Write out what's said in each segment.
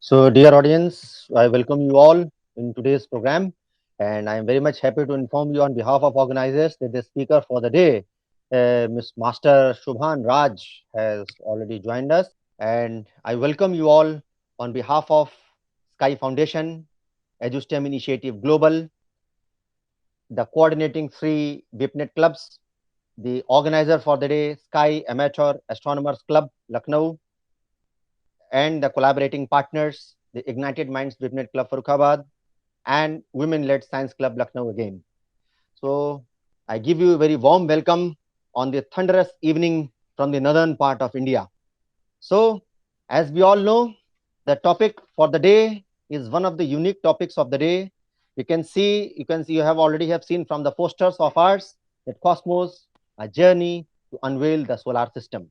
So, dear audience, I welcome you all in today's program, and I am very much happy to inform you on behalf of organizers that the speaker for the day, Ms. Master Shubhan Raj, has already joined us, and I welcome you all on behalf of Sky Foundation, EduSTEM Initiative Global, the coordinating three BIPNet clubs, the organizer for the day, Sky Amateur Astronomers Club, Lucknow, and the collaborating partners, the Ignited Minds BIPNet Club, Farrukhabad, and Women Led Science Club Lucknow again. So I give you a very warm welcome on the thunderous evening from the northern part of India. So, as we all know, the topic for the day is one of the unique topics of the day. You have already have seen from the posters of ours that Cosmos, a journey to unveil the solar system.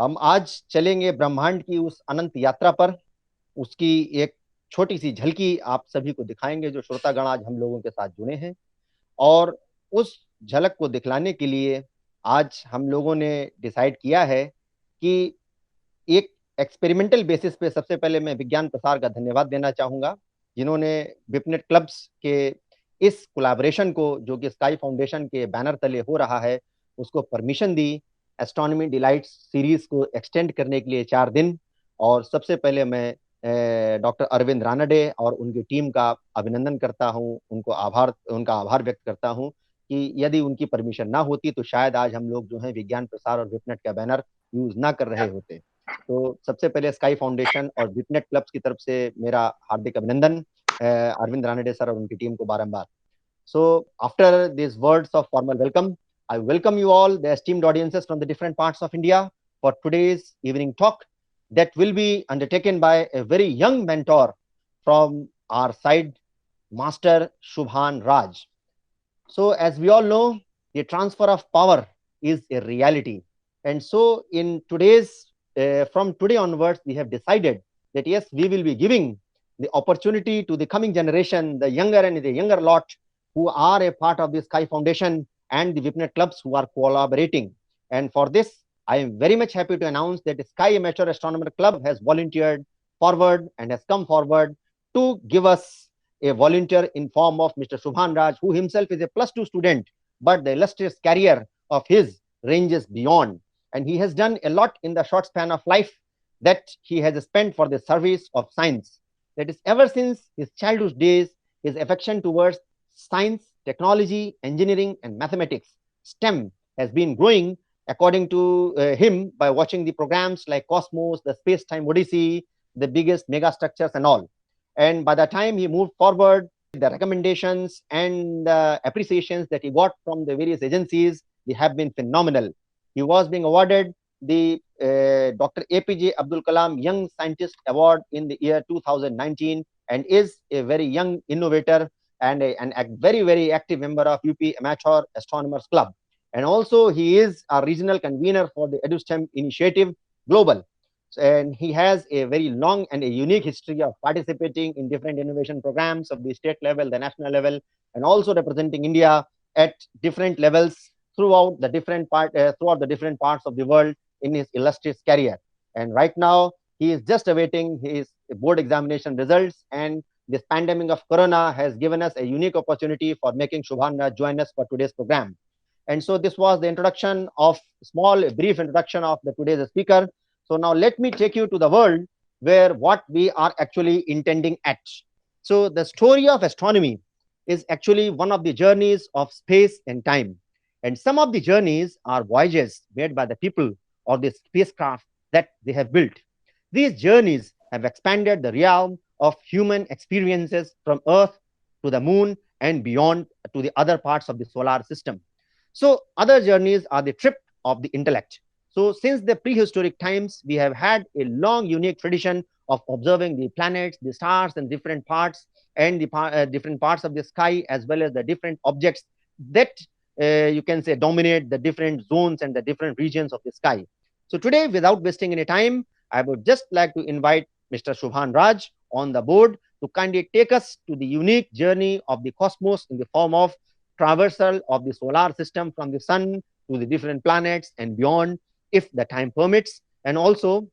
हम आज चलेंगे ब्रह्मांड की उस अनंत यात्रा पर, उसकी एक छोटी सी झलकी आप सभी को दिखाएंगे जो श्रोतागण आज हम लोगों के साथ जुड़े हैं। और उस झलक को दिखलाने के लिए आज हम लोगों ने डिसाइड किया है कि एक एक्सपेरिमेंटल बेसिस पे सबसे पहले मैं विज्ञान प्रसार का धन्यवाद देना चाहूंगा, जिन्होंने बिपनेट क्लब्स के इस कोलैबोरेशन को, जो कि स्काई फाउंडेशन के बैनर तले हो रहा है, उसको परमिशन दी एस्ट्रोनॉमी डिलाइट्स सीरीज को एक्सटेंड करने के लिए 4 दिन। और सबसे पहले मैं डॉक्टर अरविंद रानडे और उनकी टीम का अभिनंदन करता हूं, उनका आभार व्यक्त करता हूं कि यदि उनकी परमिशन ना होती तो शायद आज हम लोग जो है विज्ञान प्रसार और विपनेट का बैनर यूज ना कर रहे होते। तो सबसे पहले स्काई फाउंडेशन और विपनेट क्लब्स की तरफ से मेरा हार्दिक अभिनंदन अरविंद रानडे सर और उनकी टीम को बारंबार। So, after these words of formal welcome, I welcome you all, the esteemed audiences from the different parts of India, for today's evening talk that will be undertaken by a very young mentor from our side, Master Shubhan Raj. So, as we all know, the transfer of power is a reality. And so, from today onwards, we have decided that yes, we will be giving the opportunity to the coming generation, the younger and the younger lot who are a part of the Sky Foundation and the Vipnet clubs who are collaborating. And for this, I am very much happy to announce that the Sky Amateur Astronomer Club has volunteered forward and has come forward to give us a volunteer in form of Mr. Shubhan Raj, who himself is a +2 student, but the illustrious career of his ranges beyond. And he has done a lot in the short span of life that he has spent for the service of science. That is, ever since his childhood days, his affection towards science, technology, engineering, and mathematics, STEM, has been growing according to him by watching the programs like Cosmos, the Space Time Odyssey, the biggest mega structures, and all. And by the time he moved forward, the recommendations and appreciations that he got from the various agencies, they have been phenomenal. He was being awarded the Dr. APJ Abdul Kalam Young Scientist Award in the year 2019 and is a very young innovator and a very, very active member of UP Amateur Astronomers Club. And also, he is a regional convener for the EduSTEM Initiative Global. And he has a very long and a unique history of participating in different innovation programs of the state level, the national level, and also representing India at different levels throughout the different parts of the world in his illustrious career. And right now, he is just awaiting his board examination results, and this pandemic of corona has given us a unique opportunity for making Shubhan Raj join us for today's program. And so this was the introduction of brief introduction of the today's speaker. So now let me take you to the world where what we are actually intending at. So the story of astronomy is actually one of the journeys of space and time. And some of the journeys are voyages made by the people or the spacecraft that they have built. These journeys have expanded the realm of human experiences from Earth to the moon and beyond to the other parts of the solar system. So other journeys are the trip of the intellect. So since the prehistoric times, we have had a long, unique tradition of observing the planets, the stars, and different parts and the different parts of the sky, as well as the different objects that you can say dominate the different zones and the different regions of the sky. So today, without wasting any time, I would just like to invite Mr. Shubhan Raj on the board to kindly take us to the unique journey of the cosmos in the form of traversal of the solar system from the sun to the different planets and beyond, if the time permits. And also,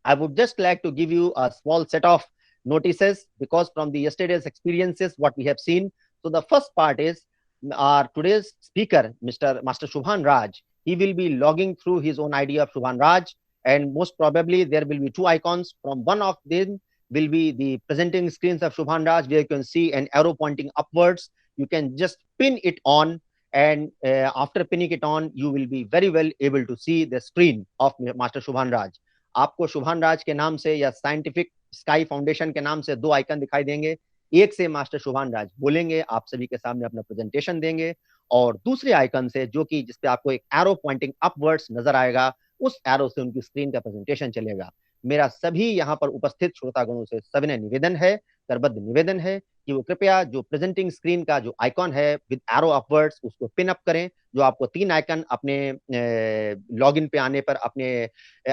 I would just like to give you a small set of notices because from the yesterday's experiences, what we have seen. So the first part is our today's speaker, Mr. Master Shubhan Raj. He will be logging through his own ID of Shubhan Raj, and most probably there will be two icons. From one of them will be the presenting screens of Shubhan Raj, where you can see an arrow pointing upwards. You can just pin it on, and after pinning it on, you will be very well able to see the screen of Master Shubhan Raj. आपको शुभान राज के नाम से या scientific sky foundation के नाम से दो icon दिखाई देंगे। एक से मास्टर शुभान राज बोलेंगे, आप सभी के सामने अपना प्रेजेंटेशन देंगे, और दूसरे आइकन से जो कि जिसपे आपको एक एरो पॉइंटिंग अपवर्ड्स नजर आएगा, उस एरो से उनकी स्क्रीन का प्रेजेंटेशन चलेगा। मेरा सभी यहाँ पर उपस्थित श्रोतागणों से सविनय निवेदन है, करबद्ध निवेदन है कि वो कृपया जो प्रेजेंटिंग स्क्रीन का जो आइकॉन है विद एरो अपवर्ड्स उसको पिन अप करें। जो आपको तीन आइकन अपने लॉगिन पे आने पर अपने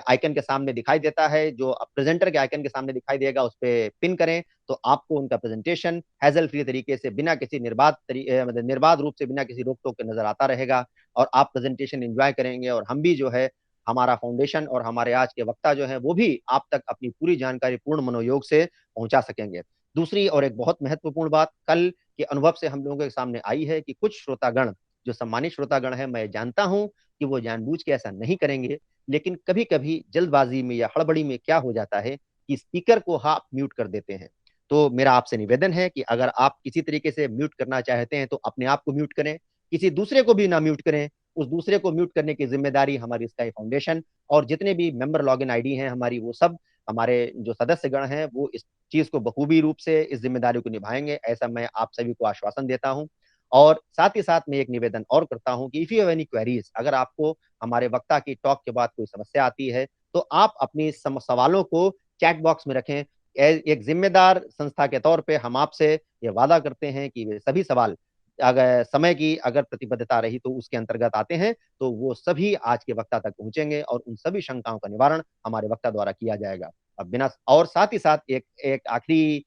आइकन के सामने दिखाई देता है, जो प्रेजेंटर के आइकन के सामने दिखाई देगा, उस पर पिन करें तो आपको उनका प्रेजेंटेशन हैजल फ्री तरीके से बिना किसी मतलब निर्बाध रूप से बिना किसी रोक टोक के नजर आता रहेगा, और आप प्रेजेंटेशन एंजॉय करेंगे, और हम भी जो है हमारा फाउंडेशन और हमारे आज के वक्ता जो है वो भी आप तक अपनी पूरी जानकारी पूर्ण मनोयोग से पहुंचा सकेंगे। दूसरी और एक बहुत महत्वपूर्ण बात कल के अनुभव से हम लोगों के सामने आई है कि कुछ श्रोतागण, जो सम्मानित श्रोतागण है, मैं जानता हूं कि वो जानबूझ के ऐसा नहीं करेंगे, लेकिन कभी कभी जल्दबाजी में या हड़बड़ी में क्या हो जाता है कि स्पीकर को आप म्यूट कर देते हैं। तो मेरा आपसे निवेदन है कि अगर आप किसी तरीके से म्यूट करना चाहते हैं तो अपने आप को म्यूट करें, किसी दूसरे को भी ना म्यूट करें। उस दूसरे को म्यूट करने की जिम्मेदारी हमारी स्काई फाउंडेशन और जितने भी मेंबर लॉगिन आईडी हैं हमारी, वो सब हमारे जो सदस्यगण हैं वो इस चीज को बखूबी रूप से इस जिम्मेदारी को निभाएंगे, ऐसा मैं आप सभी को आश्वासन देता हूं। और साथ ही साथ मैं एक निवेदन और करता हूं कि if you have any queries, अगर आपको हमारे वक्ता की टॉक के बाद कोई समस्या आती है तो आप अपनी सवालों को चैट बॉक्स में रखें। एक जिम्मेदार संस्था के तौर पे हम आपसे ये वादा करते हैं कि वे सभी सवाल, अगर समय की अगर प्रतिबद्धता रही तो उसके अंतर्गत आते हैं, तो वो सभी आज के वक्ता तक पहुंचेंगे और उन सभी शंकाओं का निवारण हमारे वक्ता द्वारा किया जाएगा। अब बिना और साथ ही साथ एक एक आखिरी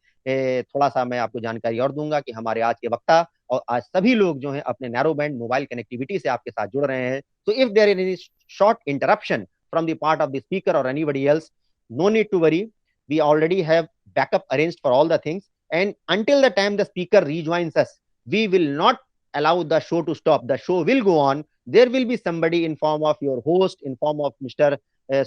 थोड़ा सा मैं आपको जानकारी और दूंगा कि हमारे आज के वक्ता और आज सभी लोग जो हैं अपने नैरो बैंड मोबाइल कनेक्टिविटी से आपके साथ जुड़ रहे हैं। तो if there is any short interruption from the part of the speaker और anybody else, no need to worry, we already have backup arranged for all the things, and until the time the speaker rejoins us, we will not allow the show to stop. The show will go on. There will be somebody in form of your host, in form of Mr.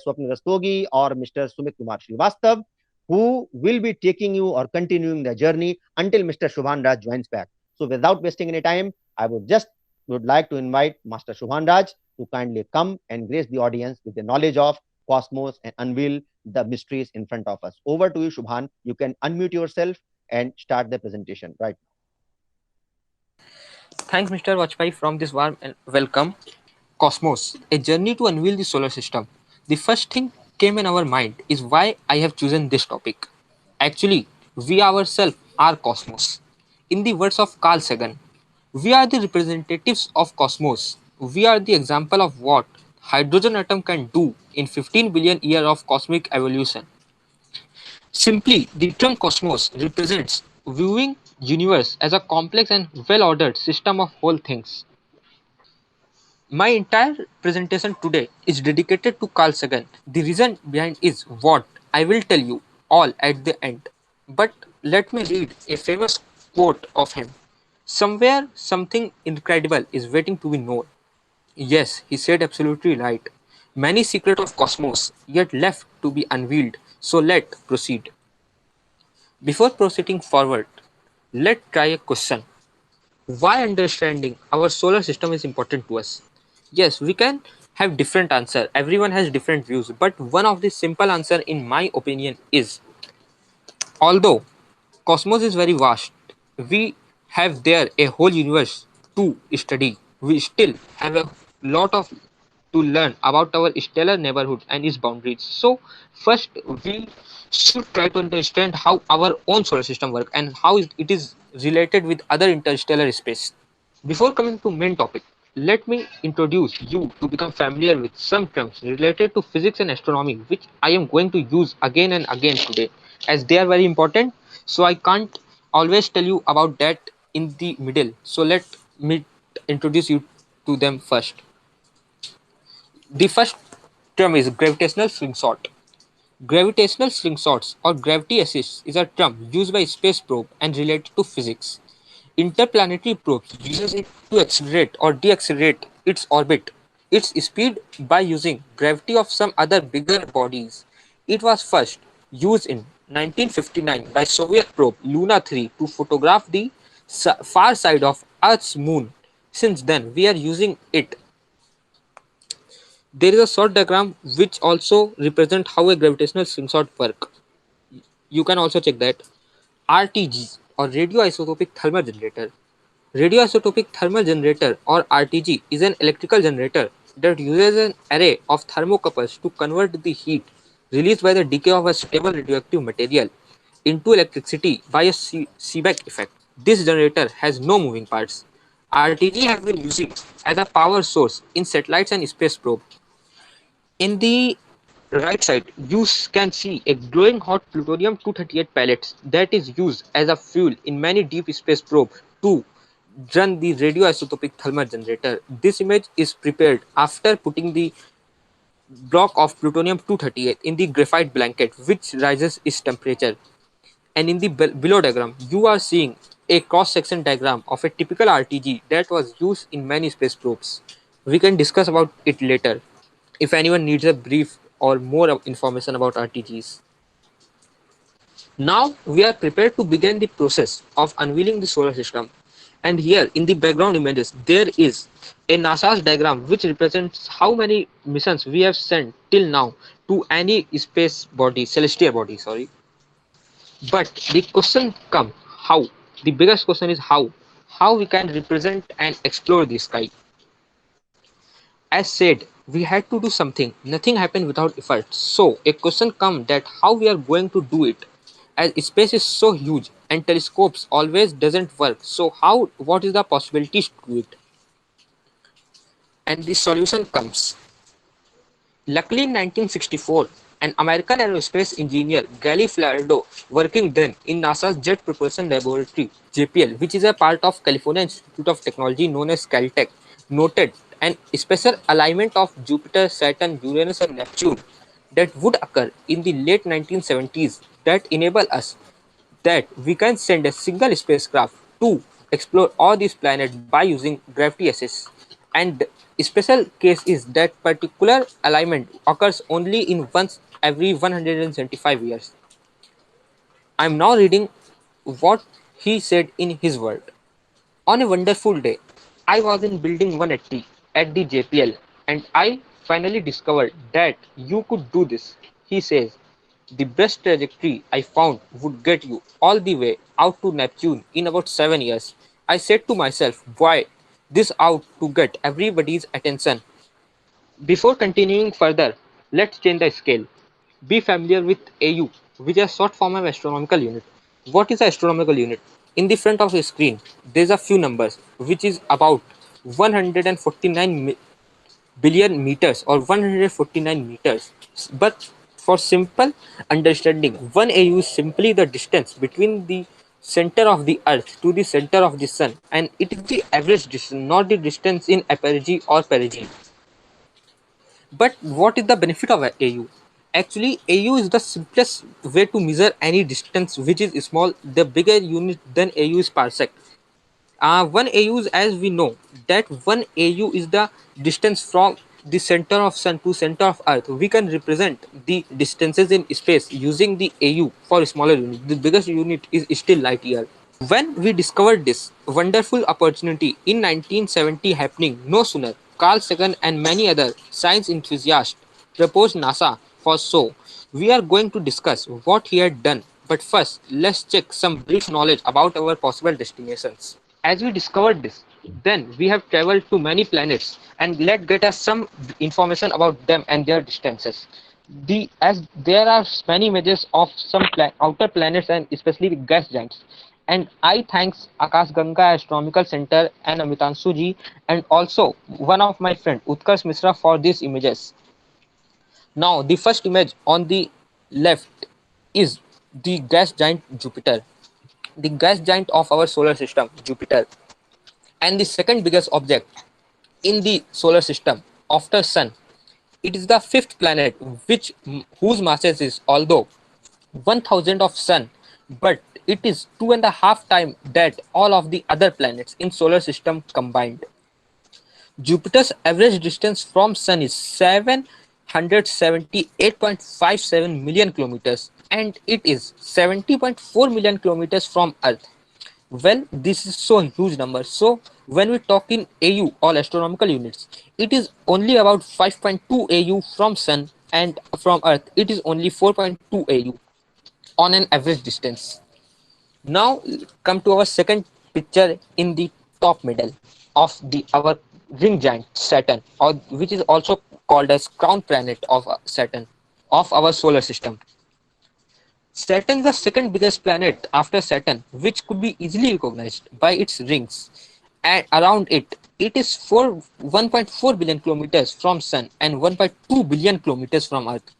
Swapnil Rastogi or Mr. Sumit Kumar Srivastav, who will be taking you or continuing the journey until Mr. Shubhan Raj joins back. So without wasting any time, I would like to invite Master Shubhan Raj to kindly come and grace the audience with the knowledge of cosmos and unveil the mysteries in front of us. Over to you, Shubhan. You can unmute yourself and start the presentation right now. Thanks, Mr. Vajpayee, from this warm and welcome. Cosmos, a journey to unveil the solar system. The first thing came in our mind is why I have chosen this topic. Actually, we ourselves are cosmos. In the words of Carl Sagan, we are the representatives of cosmos. We are the example of what hydrogen atom can do in 15 billion years of cosmic evolution. Simply, the term cosmos represents viewing universe as a complex and well-ordered system of whole things. My entire presentation today is dedicated to Carl Sagan. The reason behind is what I will tell you all at the end. But let me read a famous quote of him. Somewhere something incredible is waiting to be known. Yes, he said absolutely right. Many secrets of cosmos yet left to be unveiled. So let proceed. Before proceeding forward, let's try a question. Why understanding our solar system is important to us? Yes, we can have different answer. Everyone has different views, but one of the simple answer in my opinion is, although cosmos is very vast, we have there a whole universe to study. We still have a lot of to learn about our stellar neighborhood and its boundaries. So first we should try to understand how our own solar system works and how it is related with other interstellar space. Before coming to main topic, let me introduce you to become familiar with some terms related to physics and astronomy, which I am going to use again and again today, as they are very important. So I can't always tell you about that in the middle. So let me introduce you to them first. The first term is gravitational slingshot. Gravitational slingshots or gravity assists is a term used by space probe and related to physics. Interplanetary probes uses it to accelerate or deaccelerate its orbit, its speed by using gravity of some other bigger bodies. It was first used in 1959 by Soviet probe Luna 3 to photograph the far side of Earth's moon. Since then, we are using it. There is a short diagram which also represents how a gravitational slingshot work. You can also check that. RTG or radioisotopic thermal generator. Radioisotopic thermal generator or RTG is an electrical generator that uses an array of thermocouples to convert the heat released by the decay of a stable radioactive material into electricity by a Seebeck effect. This generator has no moving parts. RTG has been used as a power source in satellites and space probes. In the right side, you can see a glowing hot plutonium 238 pellets that is used as a fuel in many deep space probes to run the radioisotopic thermal generator. This image is prepared after putting the block of plutonium 238 in the graphite blanket, which rises its temperature. And in the below diagram, you are seeing a cross-section diagram of a typical RTG that was used in many space probes. We can discuss about it later if anyone needs a brief or more information about RTGs. Now we are prepared to begin the process of unveiling the solar system. And here in the background images, there is a NASA's diagram which represents how many missions we have sent till now to any space body, celestial body, sorry. But the question comes how? The biggest question is how? How we can represent and explore the sky. As said, we had to do something. Nothing happened without effort. So a question comes that how we are going to do it. As space is so huge and telescopes always doesn't work. So how what is the possibilities to do it? And the solution comes. Luckily in 1964, an American aerospace engineer, Gally Flardo, working then in NASA's Jet Propulsion Laboratory, JPL, which is a part of California Institute of Technology known as Caltech, noted an special alignment of Jupiter, Saturn, Uranus and Neptune that would occur in the late 1970s that enable us that we can send a single spacecraft to explore all these planets by using gravity assist. And special case is that particular alignment occurs only in once every 175 years. I'm now reading what he said in his word. On a wonderful day, I was in building 180 at the JPL and I finally discovered that you could do this. He says, the best trajectory I found would get you all the way out to Neptune in about 7 years. I said to myself, why this out to get everybody's attention. Before continuing further, let's change the scale. Be familiar with AU, which is a short form of astronomical unit. What is an astronomical unit? In the front of the screen, there is a few numbers, which is about 149 billion meters or 149 meters. But for simple understanding, 1 AU is simply the distance between the center of the earth to the center of the sun, and it is the average distance, not the distance in apogee or perigee. But what is the benefit of a AU? Actually, AU is the simplest way to measure any distance which is small. The bigger unit than AU is parsec. 1 AU is, as we know, that 1 AU is the distance from the center of sun to center of earth. We can represent the distances in space using the AU for smaller unit. The biggest unit is still light year. When we discovered this wonderful opportunity in 1970 happening no sooner, Carl Sagan and many other science enthusiasts proposed NASA for so. We are going to discuss what he had done, but first let's check some brief knowledge about our possible destinations. As we discovered this, then we have traveled to many planets and let get us some information about them and their distances. As there are many images of some outer planets and especially the gas giants. And I thanks Akash Ganga Astronomical Center and Amitanshu ji and also one of my friend Utkarsh Mishra for these images. Now the first image on the left is the gas giant Jupiter, the gas giant of our solar system, Jupiter. And the second biggest object in the solar system after sun It is the fifth planet whose masses is although 1000 of sun, but it is 2.5 times that all of the other planets in solar system combined. Jupiter's average distance from Sun is 778.57 million kilometers, and it is 70.4 million kilometers from Earth. Well, this is so huge number. So when we talk in AU, all astronomical units, it is only about 5.2 AU from Sun, and from Earth it is only 4.2 AU on an average distance. Now come to our second picture in the top middle of the our ring giant Saturn, or which is also called as crown planet of Saturn of our solar system. Saturn is the second biggest planet after Saturn, which could be easily recognized by its rings. And around it, it is 1.4 billion kilometers from Sun and 1.2 billion kilometers from Earth.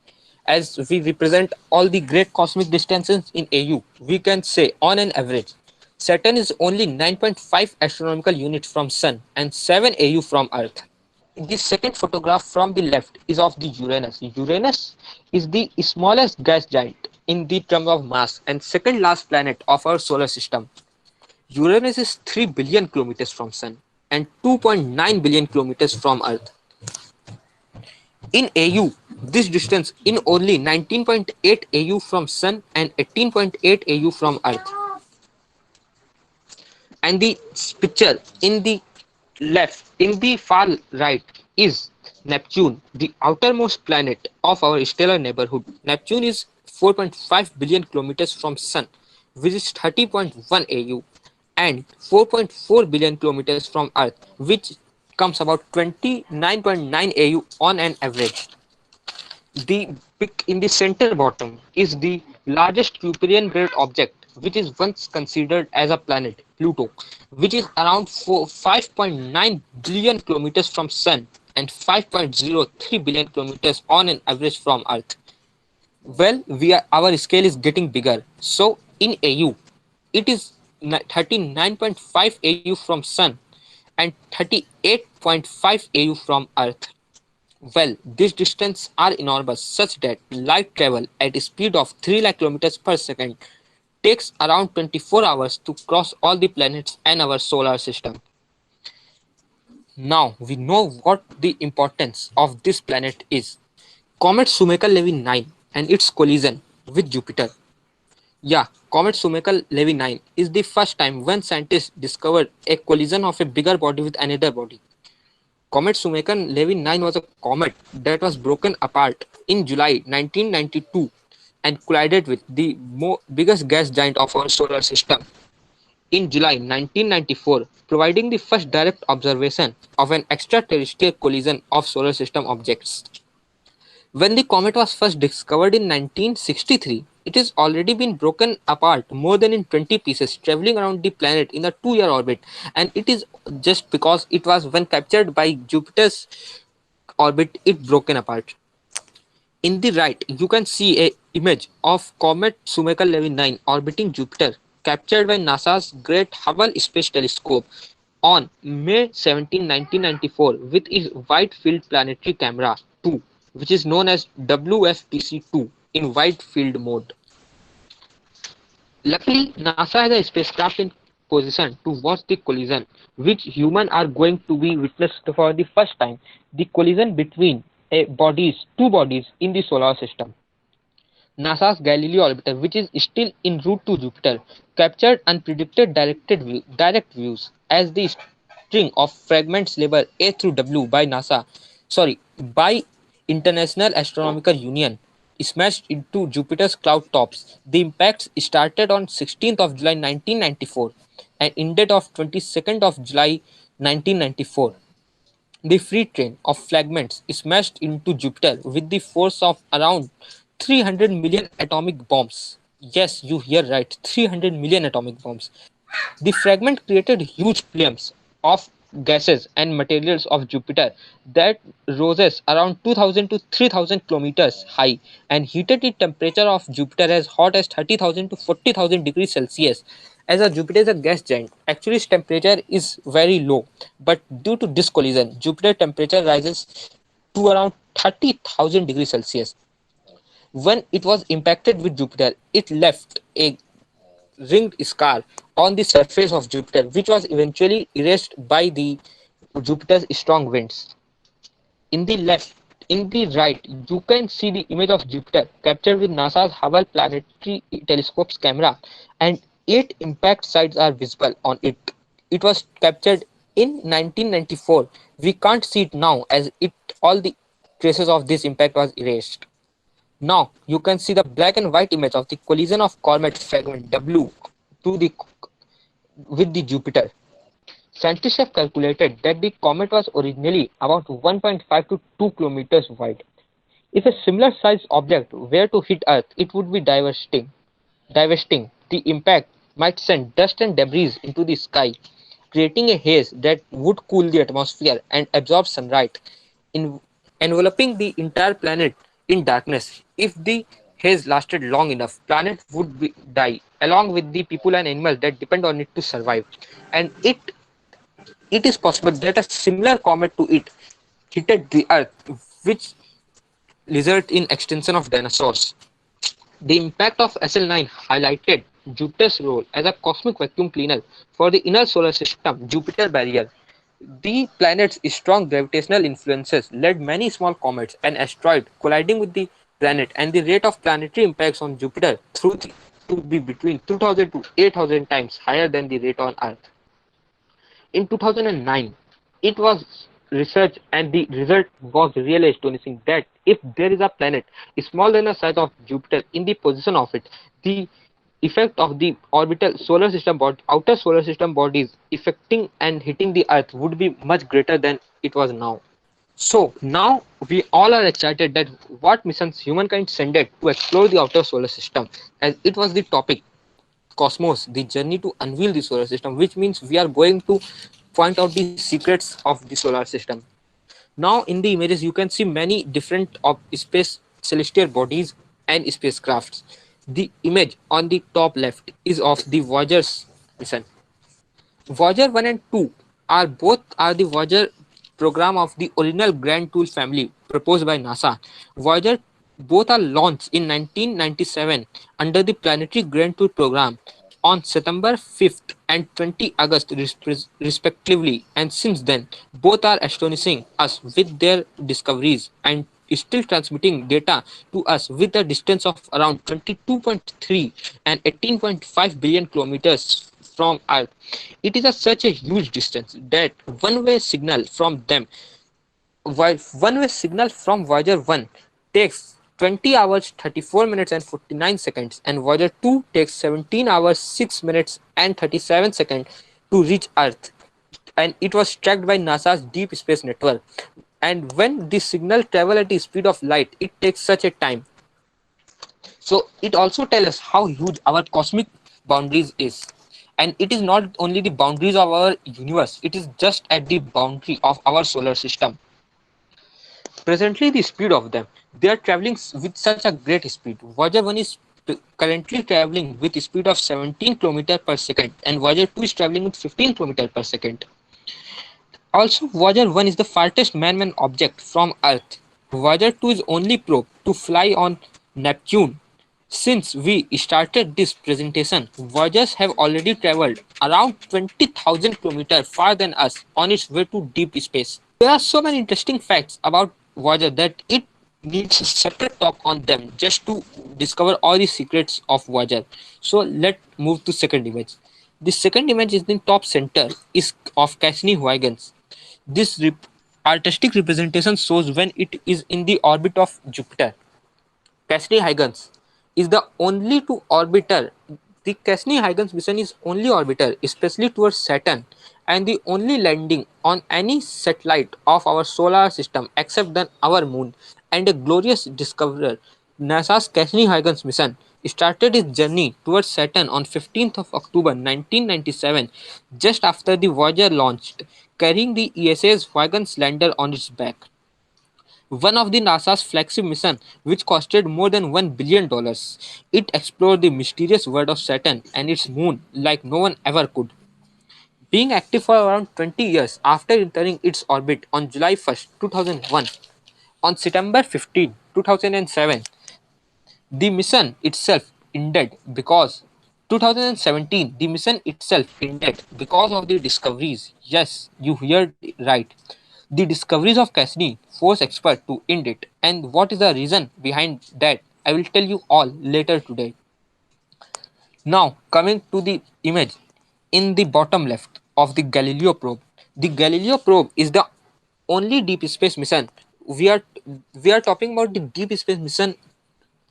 As we represent all the great cosmic distances in AU, we can say on an average, Saturn is only 9.5 astronomical units from Sun and 7 AU from Earth. The second photograph from the left is of the Uranus. Uranus is the smallest gas giant in the terms of mass and second last planet of our solar system. Uranus is 3 billion kilometers from Sun and 2.9 billion kilometers from Earth. In AU, this distance in only 19.8 AU from Sun and 18.8 AU from Earth. And the picture in the left, in the far right, is Neptune, the outermost planet of our stellar neighborhood. Neptune is 4.5 billion kilometers from Sun, which is 30.1 AU, and 4.4 billion kilometers from Earth, which comes about 29.9 AU on an average. The pic in the center bottom is the largest Kuiper belt object, which is once considered as a planet, Pluto, which is around 5.9 billion kilometers from Sun and 5.03 billion kilometers on an average from Earth. Well, our scale is getting bigger. So in AU, it is 39.5 AU from Sun and 38.5 AU from Earth. Well, these distances are enormous, such that light travel at a speed of 3 lakh kilometers per second takes around 24 hours to cross all the planets and our solar system. Now we know what the importance of this planet is. Comet Shoemaker-Levy 9 and its collision with Jupiter. Yeah, Comet Shoemaker-Levy 9 is the first time when scientists discovered a collision of a bigger body with another body. Comet Shoemaker-Levy 9 was a comet that was broken apart in July 1992 and collided with the biggest gas giant of our solar system in July 1994, providing the first direct observation of an extraterrestrial collision of solar system objects. When the comet was first discovered in 1963, it has already been broken apart more than in 20 pieces, traveling around the planet in a 2-year orbit, and it is just because it was when captured by Jupiter's orbit it broken apart. In the right, you can see a image of comet Shoemaker-Levy 9 orbiting Jupiter, captured by NASA's Great Hubble Space Telescope on May 17, 1994 with its Wide Field Planetary Camera 2, which is known as WFPC-2 in wide field mode. Luckily, NASA has a spacecraft in position to watch the collision, which humans are going to be witnessed for the first time, the collision between two bodies in the solar system. NASA's Galileo orbiter, which is still en route to Jupiter, captured unpredicted direct views as the string of fragments labeled A through W by by International Astronomical Union smashed into Jupiter's cloud tops. The impacts started on 16th of July 1994 and ended on 22nd of July 1994. The free train of fragments smashed into Jupiter with the force of around 300 million atomic bombs. Yes, you hear right, 300 million atomic bombs. The fragment created huge plumes of gases and materials of Jupiter that roses around 2000 to 3000 kilometers high and heated the temperature of Jupiter as hot as 30,000 to 40,000 degrees Celsius. As a Jupiter is a gas giant, actually its temperature is very low, but due to this collision, Jupiter temperature rises to around 30,000 degrees Celsius. When it was impacted with Jupiter, it left a ringed scar on the surface of Jupiter, which was eventually erased by the Jupiter's strong winds. In the left, in the right, you can see the image of Jupiter captured with NASA's Hubble Planetary Telescope's camera, and 8 impact sites are visible on it. It was captured in 1994. We can't see it now as it all the traces of this impact was erased. Now you can see the black and white image of the collision of comet fragment W to the with the Jupiter. Scientists have calculated that the comet was originally about 1.5 to 2 kilometers wide. If a similar sized object were to hit Earth, it would be devastating. The impact might send dust and debris into the sky, creating a haze that would cool the atmosphere and absorb sunlight, in enveloping the entire planet in darkness. If the haze lasted long enough, planet would die, along with the people and animals that depend on it to survive. And it is possible that a similar comet to it hit the Earth, which resulted in extinction of dinosaurs. The impact of SL9 highlighted Jupiter's role as a cosmic vacuum cleaner for the inner solar system Jupiter barrier. The planet's strong gravitational influences led many small comets and asteroids colliding with the planet, and the rate of planetary impacts on Jupiter through to be between 2000 to 8,000 times higher than the rate on Earth. In 2009, it was researched and the result was really astonishing that if there is a planet smaller than the size of Jupiter in the position of it, the effect of the orbital solar system outer solar system bodies affecting and hitting the Earth would be much greater than it was now. So now we all are excited that what missions humankind sent to explore the outer solar system, as it was the topic Cosmos, the journey to unveil the solar system, which means we are going to point out the secrets of the solar system. Now, in the images, you can see many different of space celestial bodies and spacecrafts. The image on the top left is of the Voyager's mission. Voyager 1 and 2 are the Voyager program of the original Grand Tool family proposed by NASA. Voyager both are launched in 1997 under the Planetary Grand Tour program on September 5th and 20 August respectively, and since then both are astonishing us with their discoveries and still transmitting data to us with a distance of around 22.3 and 18.5 billion kilometers from Earth. It is such a huge distance that one-way signal from them, while one-way signal from Voyager 1 takes 20 hours 34 minutes and 49 seconds, and Voyager 2 takes 17 hours 6 minutes and 37 seconds to reach Earth, and it was tracked by NASA's Deep Space Network. And when the signal travel at the speed of light, it takes such a time. So it also tells us how huge our cosmic boundaries is. And it is not only the boundaries of our universe, it is just at the boundary of our solar system. Presently, the speed of them, they are traveling with such a great speed. Voyager 1 is currently traveling with a speed of 17 km per second, and Voyager 2 is traveling with 15 km per second. Also, Voyager 1 is the farthest man-made object from Earth. Voyager 2 is only probe to fly on Neptune. Since we started this presentation, Voyagers have already traveled around 20,000 kilometers far than us on its way to deep space. There are so many interesting facts about Voyager that it needs a separate talk on them just to discover all the secrets of Voyager. So let's move to second image. The second image is in top center is of Cassini-Huygens. This artistic representation shows when it is in the orbit of Jupiter. Cassini-Huygens is the only two orbiter. The Cassini-Huygens mission is only orbiter, especially towards Saturn, and the only landing on any satellite of our solar system except then our moon, and a glorious discoverer. NASA's Cassini-Huygens mission started its journey towards Saturn on 15th of October 1997, just after the Voyager launched, carrying the ESA's Huygens lander on its back. One of the NASA's flagship missions, which costed more than $1 billion. It explored the mysterious world of Saturn and its moon like no one ever could. Being active for around 20 years after entering its orbit on July 1st, 2001, On September 15, 2007, the mission itself ended because 2017 the mission itself ended because of the discoveries. Yes, you heard right. The discoveries of Cassini forced experts to end it. And what is the reason behind that? I will tell you all later today. Now, coming to the image in the bottom left of the Galileo probe. The Galileo probe is the only deep space mission. We are we are talking about the deep space mission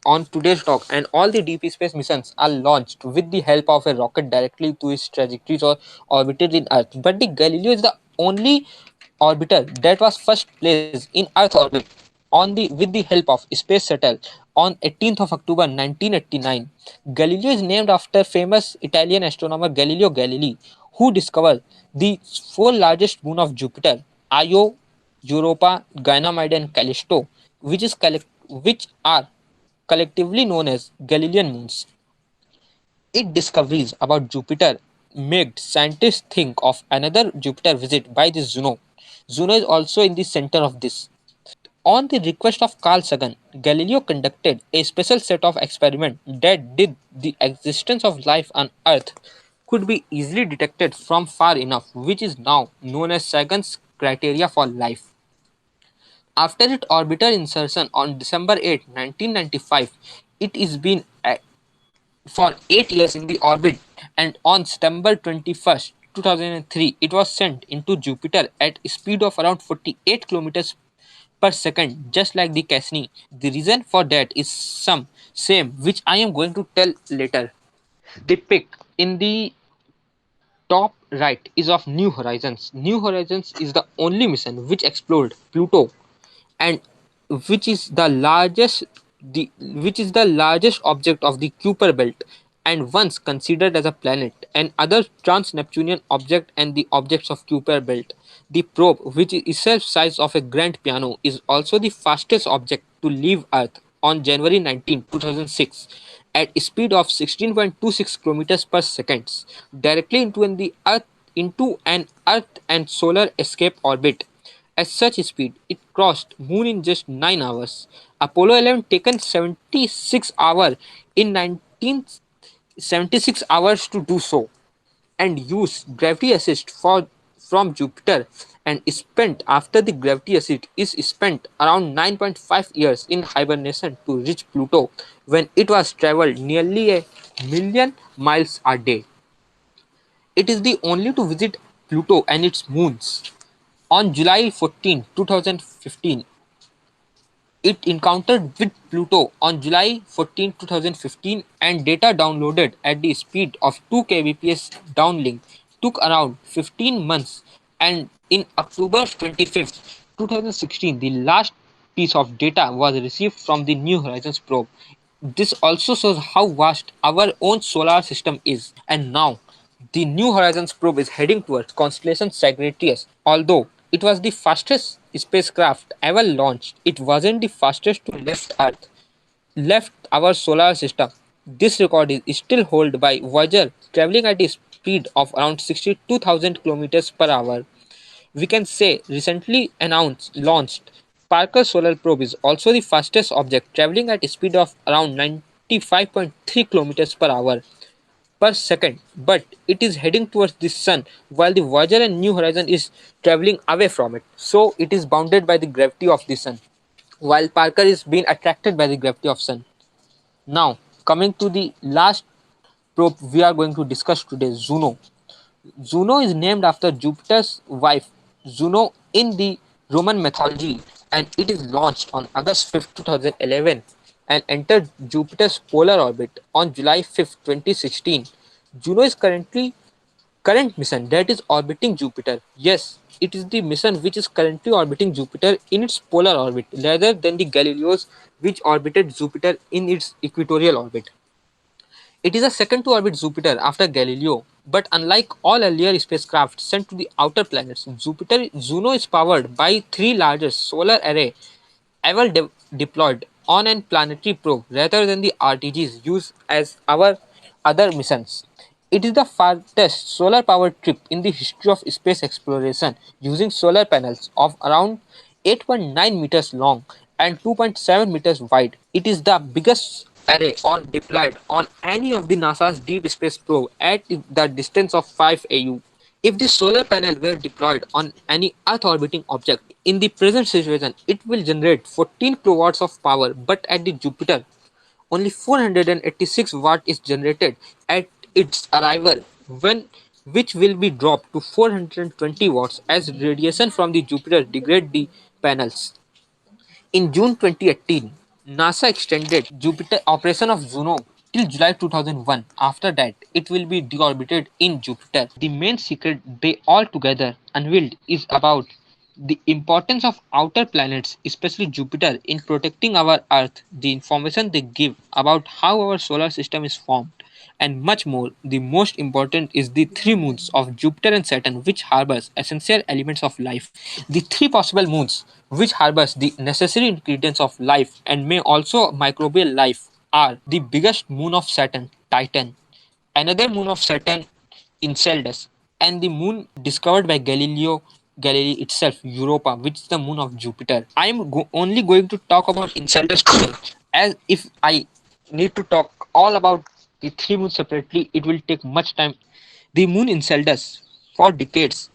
on today's talk, and all the deep space missions are launched with the help of a rocket directly to its trajectories or orbited in Earth. But the Galileo is the only orbiter that was first placed in Earth orbit on the with the help of space shuttle on 18th of October 1989. Galileo is named after famous Italian astronomer Galileo Galilei, who discovered the four largest moons of Jupiter: Io, Europa, Ganymede, and Callisto, which are collectively known as Galilean moons. Its discoveries about Jupiter made scientists think of another Jupiter visit by this Juno. Juno is also in the center of this. On the request of Carl Sagan, Galileo conducted a special set of experiments that did the existence of life on Earth could be easily detected from far enough, which is now known as Sagan's criteria for life. After its orbiter insertion on December 8, 1995, it is been for 8 years in the orbit, and on September 21st, 2003, it was sent into Jupiter at a speed of around 48 kilometers per second, just like the Cassini. The reason for that is some same which I am going to tell later. The pic in the top right is of New Horizons. New Horizons is the only mission which explored Pluto, and which is the largest object of the Kuiper belt, and once considered as a planet. And other trans-Neptunian object and the objects of Kuiper belt. The probe, which is itself size of a grand piano, is also the fastest object to leave Earth on January 19, 2006 at a speed of 16.26 kilometers per second directly into an Earth and solar escape orbit. At such speed, it crossed Moon in just 9 hours. Apollo 11 taken 76 hours to do so, and used gravity assist from Jupiter, and spent after the gravity assist is spent around 9.5 years in hibernation to reach Pluto when it was traveled nearly a million miles a day. It is the only to visit Pluto and its moons. On July 14, 2015, it encountered with Pluto on July 14, 2015, and data downloaded at the speed of 2 kbps downlink took around 15 months, and in October 25, 2016, the last piece of data was received from the New Horizons probe. This also shows how vast our own solar system is. And now, the New Horizons probe is heading towards constellation Sagittarius. Although it was the fastest spacecraft ever launched, it wasn't the fastest to left our solar system. This record is still held by Voyager, traveling at a speed of around 62,000 kilometers per hour. We can say recently announced launched Parker Solar Probe is also the fastest object, traveling at a speed of around 95.3 kilometers per hour per second, but it is heading towards the sun, while the Voyager and New Horizon is traveling away from it. So it is bounded by the gravity of the sun, while Parker is being attracted by the gravity of sun. Now, coming to the last probe we are going to discuss today, Juno. Juno is named after Jupiter's wife, Juno, in the Roman mythology, and it is launched on August 5th, 2011, and entered Jupiter's polar orbit on July 5th, 2016. Juno is current mission that is orbiting Jupiter. Yes, it is the mission which is currently orbiting Jupiter in its polar orbit, rather than the Galileo's which orbited Jupiter in its equatorial orbit. It is the second to orbit Jupiter after Galileo, but unlike all earlier spacecraft sent to the outer planets, Juno is powered by three largest solar array ever deployed on an planetary probe rather than the RTGs used as our other missions. It is the farthest solar powered trip in the history of space exploration using solar panels of around 8.9 meters long and 2.7 meters wide. It is the biggest array on deployed on any of the NASA's deep space probe at the distance of 5 AU. If the solar panel were deployed on any Earth orbiting object in the present situation, it will generate 14 kilowatts of power, but at the Jupiter, only 486 watt is generated at its arrival, when which will be dropped to 420 watts as radiation from the Jupiter degrade the panels. In June 2018, NASA extended Jupiter operation of Juno till July 2001. After that, it will be deorbited in Jupiter. The main secret they altogether unveiled is about the importance of outer planets, especially Jupiter, in protecting our Earth, the information they give about how our solar system is formed, and much more. The most important is the three moons of Jupiter and Saturn, which harbors essential elements of life. The three possible moons, which harbors the necessary ingredients of life and may also microbial life, are the biggest moon of Saturn, Titan, another moon of Saturn, Enceladus, and the moon discovered by Galileo Galilei itself, Europa, which is the moon of Jupiter. I am only going to talk about Enceladus today, as if I need to talk all about the three moons separately, it will take much time. The moon Enceladus, for decades,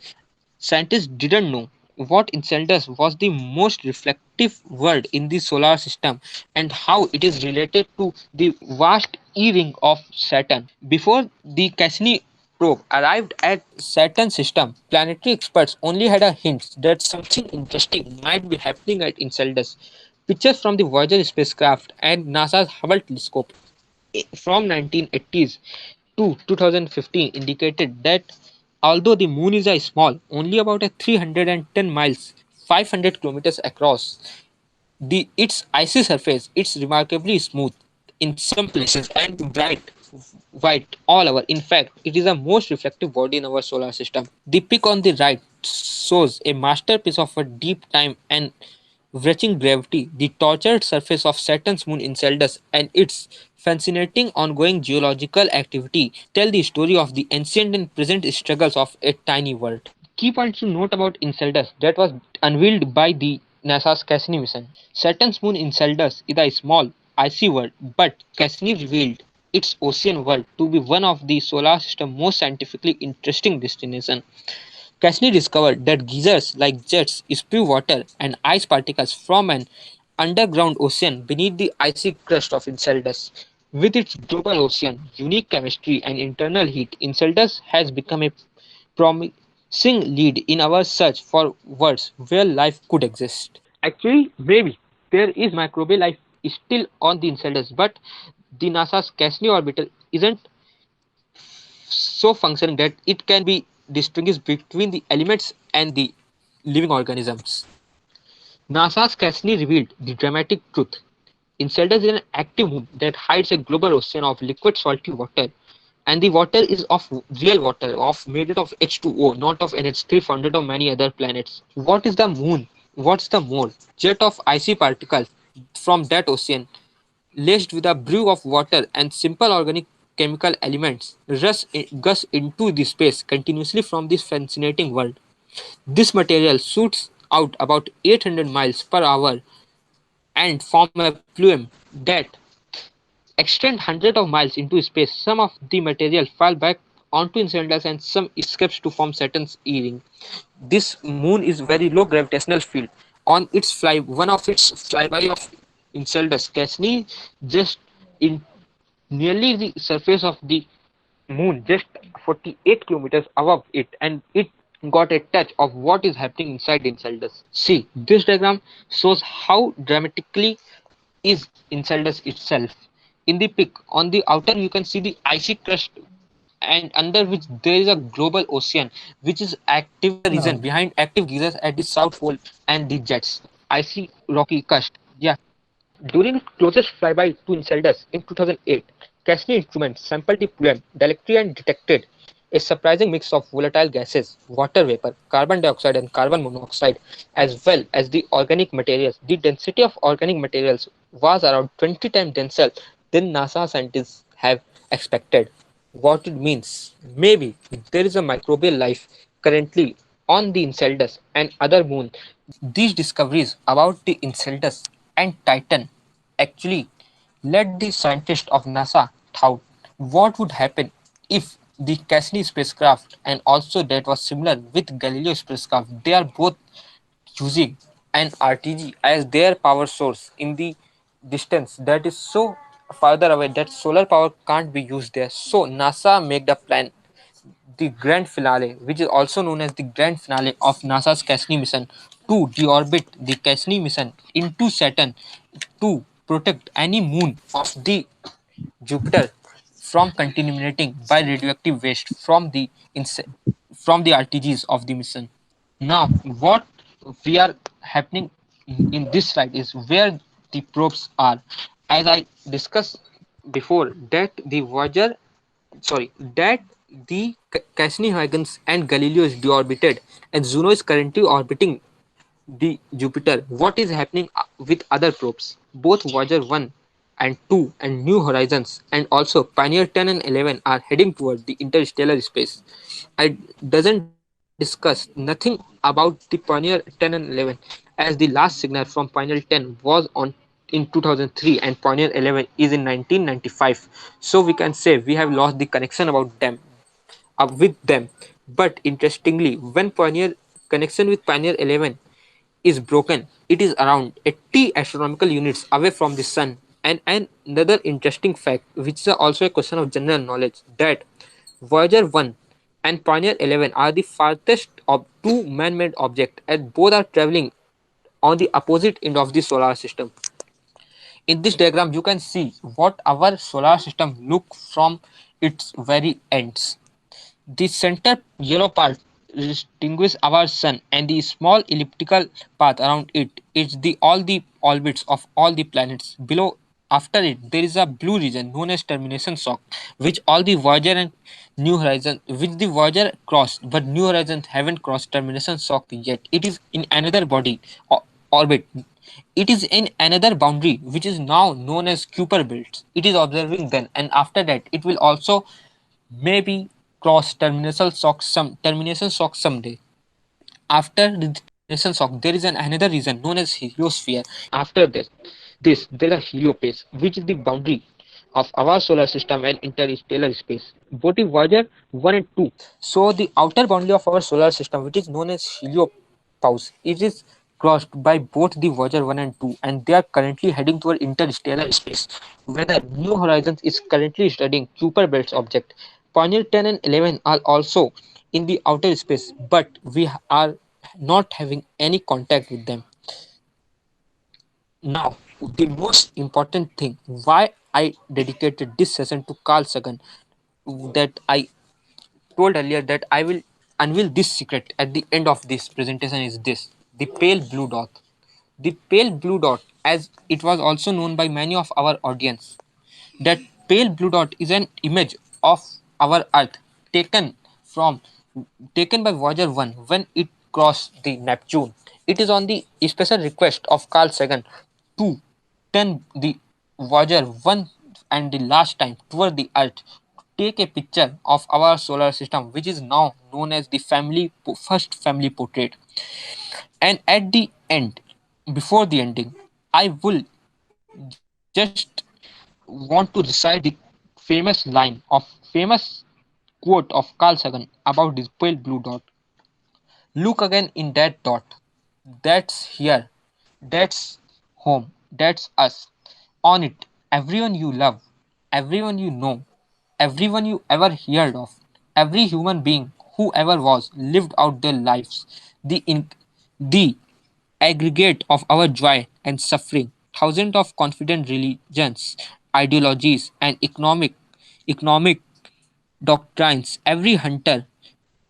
scientists didn't know what Enceladus was the most reflective world in the solar system and how it is related to the vast E ring of Saturn. Before the Cassini probe arrived at Saturn system, planetary experts only had a hint that something interesting might be happening at Enceladus. Pictures from the Voyager spacecraft and NASA's Hubble telescope from 1980s to 2015 indicated that although the moon is a small, only about a 310 miles, 500 kilometers across, its icy surface is remarkably smooth in some places and bright white all over. In fact, it is the most reflective body in our solar system. The pic on the right shows a masterpiece of a deep time and wrenching gravity, the tortured surface of Saturn's moon Enceladus, and its fascinating ongoing geological activity tell the story of the ancient and present struggles of a tiny world. Key points to note about Enceladus that was unveiled by the NASA's Cassini mission. Saturn's moon Enceladus is a small, icy world, but Cassini revealed its ocean world to be one of the solar system's most scientifically interesting destinations. Cassini discovered that geysers like jets spew water and ice particles from an underground ocean beneath the icy crust of Enceladus. With its global ocean, unique chemistry, and internal heat, Enceladus has become a promising lead in our search for worlds where life could exist. Actually, maybe there is microbial life still on the Enceladus, but the NASA's Cassini orbiter isn't so functioning that it can be distinguished between the elements and the living organisms. NASA's Cassini revealed the dramatic truth. Enceladus is an active moon that hides a global ocean of liquid salty water, and the water is of real water, of made of H2O, not of NH3 found on many other planets. What is the moon? What's the more? Jet of icy particles from that ocean laced with a brew of water and simple organic chemical elements, gush into the space continuously from this fascinating world. This material shoots out about 800 miles per hour and form a plume that extend hundreds of miles into space. Some of the material fall back onto Enceladus and some escapes to form Saturn's E ring. This moon is very low gravitational field. On its one of its flyby of Enceladus, Cassini just in nearly the surface of the moon, just 48 kilometers above it, and it got a touch of what is happening inside Enceladus. See, this diagram shows how dramatically is Enceladus itself. In the peak, on the outer, you can see the icy crust, and under which there is a global ocean, which is active in the region behind active geysers at the South Pole and the jets. Icy rocky crust. Yeah. During its closest flyby to Enceladus in 2008, Cassini instruments sampled the plume directly and detected a surprising mix of volatile gases, water vapor, carbon dioxide, and carbon monoxide, as well as the organic materials. The density of organic materials was around 20 times denser than NASA scientists have expected. What it means? Maybe there is a microbial life currently on the Enceladus and other moons. These discoveries about the Enceladus and Titan actually let the scientists of NASA thought what would happen if the Cassini spacecraft and also that was similar with Galileo spacecraft. They are both using an RTG as their power source in the distance that is so farther away that solar power can't be used there. So NASA make the plan, the grand finale, which is also known as the grand finale of NASA's Cassini mission, to deorbit the Cassini mission into Saturn to protect any moon of the Jupiter from contaminating by radioactive waste from the RTGs of the mission. Now, what we are happening in this slide is where the probes are. As I discussed before, that the Voyager, sorry, that the Cassini-Huygens and Galileo is deorbited, and Juno is currently orbiting the Jupiter. What is happening with other probes? Both Voyager 1 and 2 and New Horizons and also Pioneer 10 and 11 are heading toward the interstellar space. I doesn't discuss nothing about the Pioneer 10 and 11 as the last signal from Pioneer 10 was on in 2003 and Pioneer 11 is in 1995. So we can say we have lost the connection about them with them. But interestingly, when Pioneer connection with Pioneer 11 is broken, it is around 80 astronomical units away from the sun. And another interesting fact, which is also a question of general knowledge, that Voyager 1 and Pioneer 11 are the farthest of two man-made objects, and both are traveling on the opposite end of the solar system. In this diagram, you can see what our solar system look from its very ends. The center yellow part distinguishes our sun, and the small elliptical path around it is the all the orbits of all the planets. Below, after it, there is a blue region known as termination shock, which all the Voyager and New Horizon, which the Voyager crossed, but New Horizons haven't crossed termination shock yet. It is in another body orbit. It is in another boundary, which is now known as Kuiper belts. It is observing then, and after that, it will also maybe cross termination shock someday. After the termination shock, there is another region known as heliosphere, and after this there is a heliopace, which is the boundary of our solar system and interstellar space. Both the Voyager 1 and 2. So the outer boundary of our solar system, which is known as heliopause, it is crossed by both the Voyager 1 and 2, and they are currently heading toward interstellar space. Whether New Horizons is currently studying Kuiper belts object. Pioneer 10 and 11 are also in the outer space, but we are not having any contact with them. Now, the most important thing why I dedicated this session to Carl Sagan, that I told earlier that I will unveil this secret at the end of this presentation, is this: the pale blue dot. The pale blue dot, as it was also known by many of our audience, that pale blue dot is an image of our Earth taken from taken by Voyager 1 when it crossed the Neptune. It is on the special request of Carl Sagan to turn the Voyager 1 and the last time toward the Earth to take a picture of our solar system, which is now known as the first family portrait. And at the end, before the ending, I will just want to recite the famous line of famous quote of Carl Sagan about this pale blue dot. Look again in that dot. That's here. That's home. That's us. On it, everyone you love, everyone you know, everyone you ever heard of, every human being who ever was lived out their lives. The aggregate of our joy and suffering, thousands of confident religions, ideologies, and economic doctrines, every hunter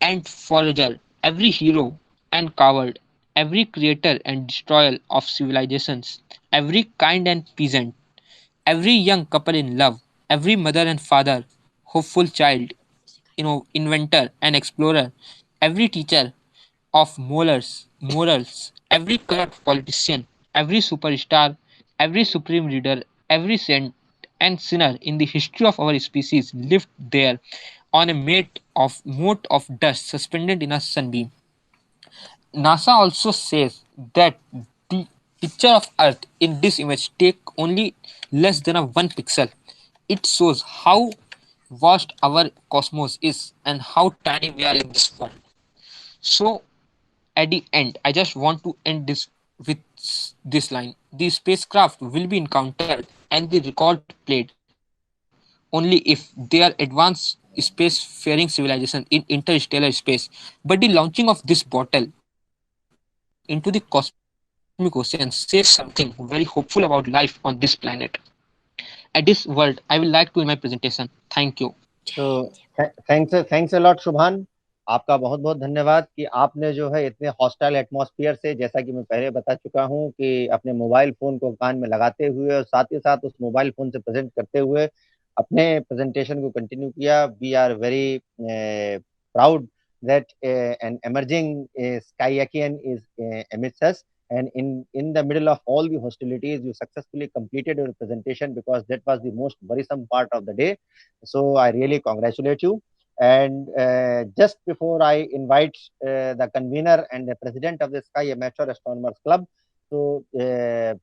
and forager, every hero and coward, every creator and destroyer of civilizations, every kind and peasant, every young couple in love, every mother and father, hopeful child, inventor and explorer, every teacher of morals, every corrupt politician, every superstar, every supreme leader, every saint and sinner in the history of our species lived there on a mote of dust suspended in a sunbeam. NASA also says that the picture of Earth in this image take only less than a 1 pixel. It shows how vast our cosmos is and how tiny we are in this world. So, at the end, I just want to end this with this line: the spacecraft will be encountered and the record played only if they are advanced spacefaring civilization in interstellar space. But the launching of this bottle into the cosmic ocean says something very hopeful about life on this planet. At this word, I will like to end my presentation. Thank you. तो thanks a lot शुभान, आपका बहुत बहुत धन्यवाद कि आपने जो है इतने हॉस्टाइल एटमॉस्फेयर से, जैसा कि मैं पहले बता चुका हूं, कि अपने मोबाइल फोन को कान में लगाते हुए और साथ ही साथ उस मोबाइल फोन से प्रेजेंट करते हुए अपने प्रेजेंटेशन को कंटिन्यू किया. We are very proud that an emerging Skyakian is amidst us, and in the middle of all the hostilities you successfully completed your presentation, because that was the most worrisome part of the day. So I really congratulate you. And just before I invite the convener and the president of the Sky Amateur Astronomers Club, so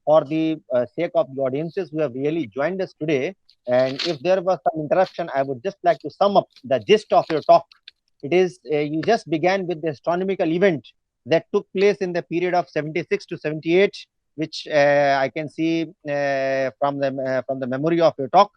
for the sake of the audiences who have really joined us today, and if there was some interruption, I would just like to sum up the gist of your talk. It is you just began with the astronomical event that took place in the period of 76 to 78, which I can see from the memory of your talk.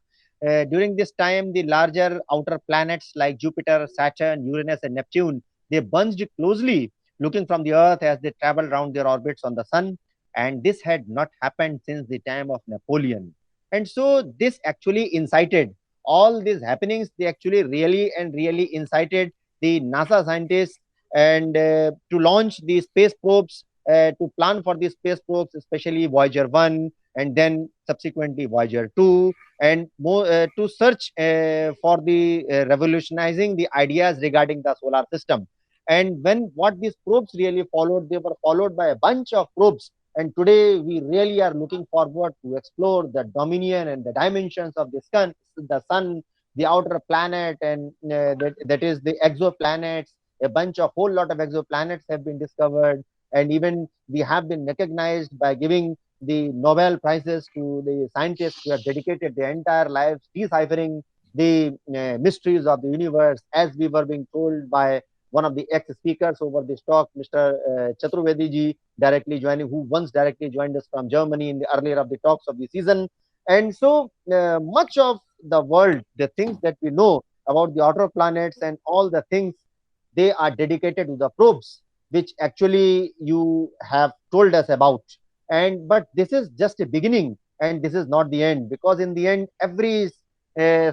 During this time, the larger outer planets like Jupiter, Saturn, Uranus, and Neptune, they bunched closely, looking from the Earth as they traveled around their orbits on the Sun. And this had not happened since the time of Napoleon. And so this actually incited all these happenings. They actually really incited the NASA scientists and to launch the space probes, to plan for the space probes, especially Voyager 1 and then subsequently Voyager 2, and more to search for the revolutionizing the ideas regarding the solar system. And when what these probes really followed, they were followed by a bunch of probes. And today we really are looking forward to explore the dominion and the dimensions of the sun, the outer planet, and that is the exoplanets. A bunch of whole lot of exoplanets have been discovered, and even we have been recognized by giving the Nobel prizes to the scientists who have dedicated their entire lives deciphering the mysteries of the universe, as we were being told by one of the ex-speakers over this talk, Mr. Chaturvedi ji, who once directly joined us from Germany in the earlier of the talks of the season. And so much of the world, the things that we know about the outer planets and all the things, they are dedicated to the probes, which actually you have told us about. And but this is just a beginning, and this is not the end, because in the end, every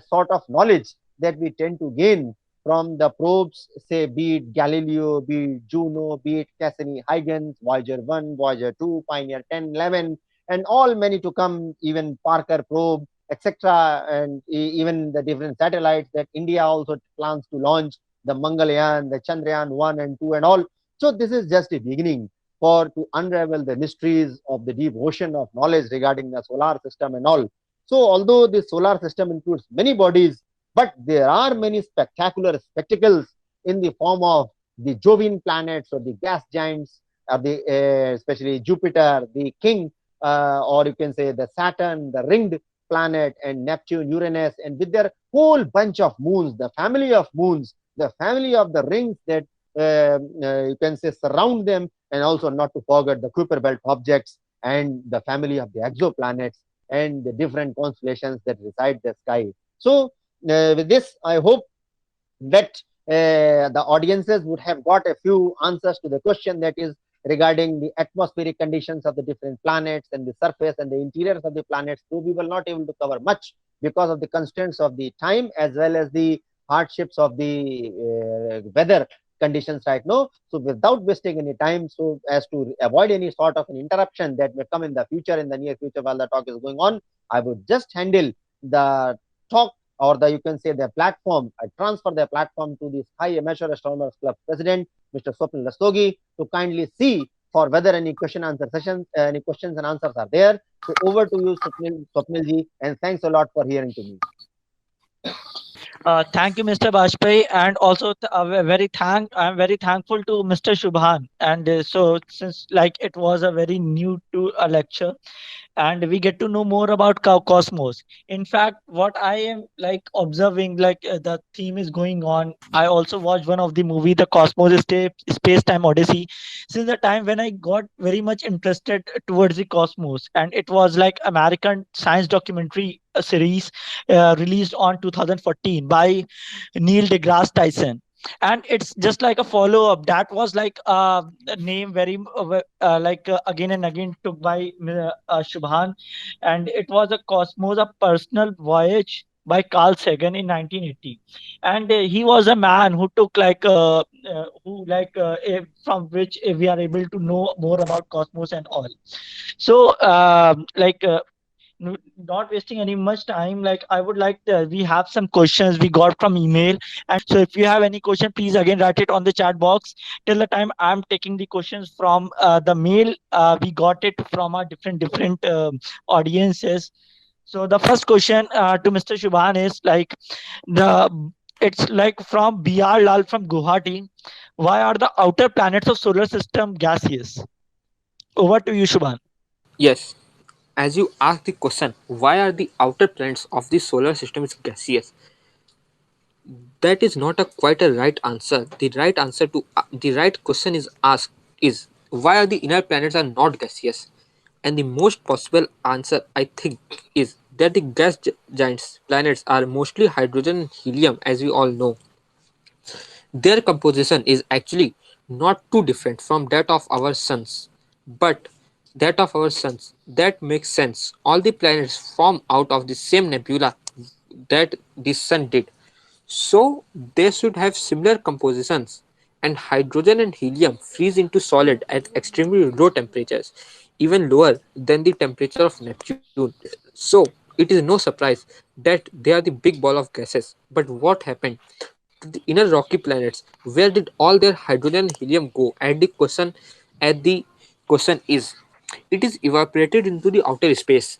sort of knowledge that we tend to gain from the probes, say, be it Galileo, be it Juno, be it Cassini-Huygens, Voyager 1, Voyager 2, Pioneer 10, 11, and all many to come, even Parker probe, etc., and even the different satellites that India also plans to launch, the Mangalyaan, the Chandrayaan 1 and 2 and all. So this is just a beginning for to unravel the mysteries of the deep ocean of knowledge regarding the solar system and all. So although the solar system includes many bodies, but there are many spectacular spectacles in the form of the Jovian planets or the gas giants, or the especially Jupiter, the king, or you can say the Saturn, the ringed planet, and Neptune, Uranus, and with their whole bunch of moons, the family of moons, the family of the rings that you can say surround them, and also not to forget the Kuiper belt objects and the family of the exoplanets and the different constellations that reside the sky. So with this, I hope that the audiences would have got a few answers to the question that is regarding the atmospheric conditions of the different planets and the surface and the interiors of the planets. So we will not able to cover much because of the constraints of the time as well as the hardships of the weather conditions right now. So without wasting any time, so as to avoid any sort of an interruption that may come in the future, in the near future while the talk is going on, I would just handle the talk, or the you can say the platform, I transfer the platform to the Sky Amateur Astronomers Club President, Mr. Swapnil Rastogi, to kindly see for whether any question answer sessions, any questions and answers are there. So over to you, Swapnil ji, and thanks a lot for hearing to me. Thank you, Mr. Bajpayee, and also I'm very thankful to Mr. Shubhan. And so, since like it was a very new to a lecture, and we get to know more about cosmos. In fact, what I am like observing, like the theme is going on. I also watched one of the movie, The Cosmos Space Time Odyssey, since the time when I got very much interested towards the cosmos, and it was like American science documentary series released on 2014 by Neil deGrasse Tyson. And it's just like a follow up that was like a name very again and again took by Shubhan, and it was a Cosmos, a personal voyage by Carl Sagan in 1980. And he was a man who took from which we are able to know more about cosmos and all. So not wasting any much time, like I would like we have some questions we got from email, and so if you have any question, please again write it on the chat box. Till the time I'm taking the questions from the mail, we got it from our different audiences. So the first question to Mr. Shubhan is like the it's like from BR Lal from Guwahati. Why are the outer planets of solar system gaseous? Over to you, Shubhan. Yes, as you ask the question, why are the outer planets of the solar system is gaseous? That is not a quite a right answer. The right answer to the right question is asked is why are the inner planets are not gaseous? And the most possible answer I think is that the giants planets are mostly hydrogen and helium, as we all know. Their composition is actually not too different from that of our suns, but that of our suns. That makes sense. All the planets form out of the same nebula that the sun did. So they should have similar compositions, and hydrogen and helium freeze into solid at extremely low temperatures, even lower than the temperature of Neptune. So it is no surprise that they are the big ball of gases. But what happened to the inner rocky planets? Where did all their hydrogen and helium go? At the question is, it is evaporated into the outer space.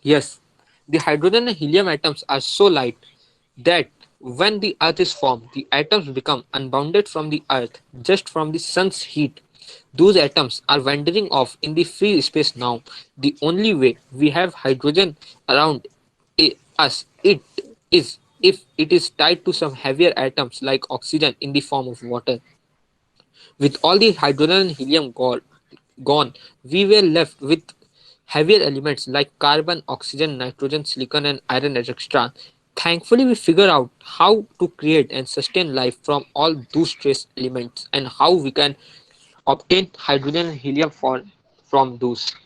Yes, the hydrogen and helium atoms are so light that when the earth is formed, the atoms become unbounded from the earth just from the sun's heat. Those atoms are wandering off in the free space now. The only way we have hydrogen around us it is if it is tied to some heavier atoms like oxygen in the form of water. With all the hydrogen and helium gone, we were left with heavier elements like carbon, oxygen, nitrogen, silicon, and iron, etc. Thankfully, we figure out how to create and sustain life from all those trace elements and how we can obtain hydrogen and helium from those.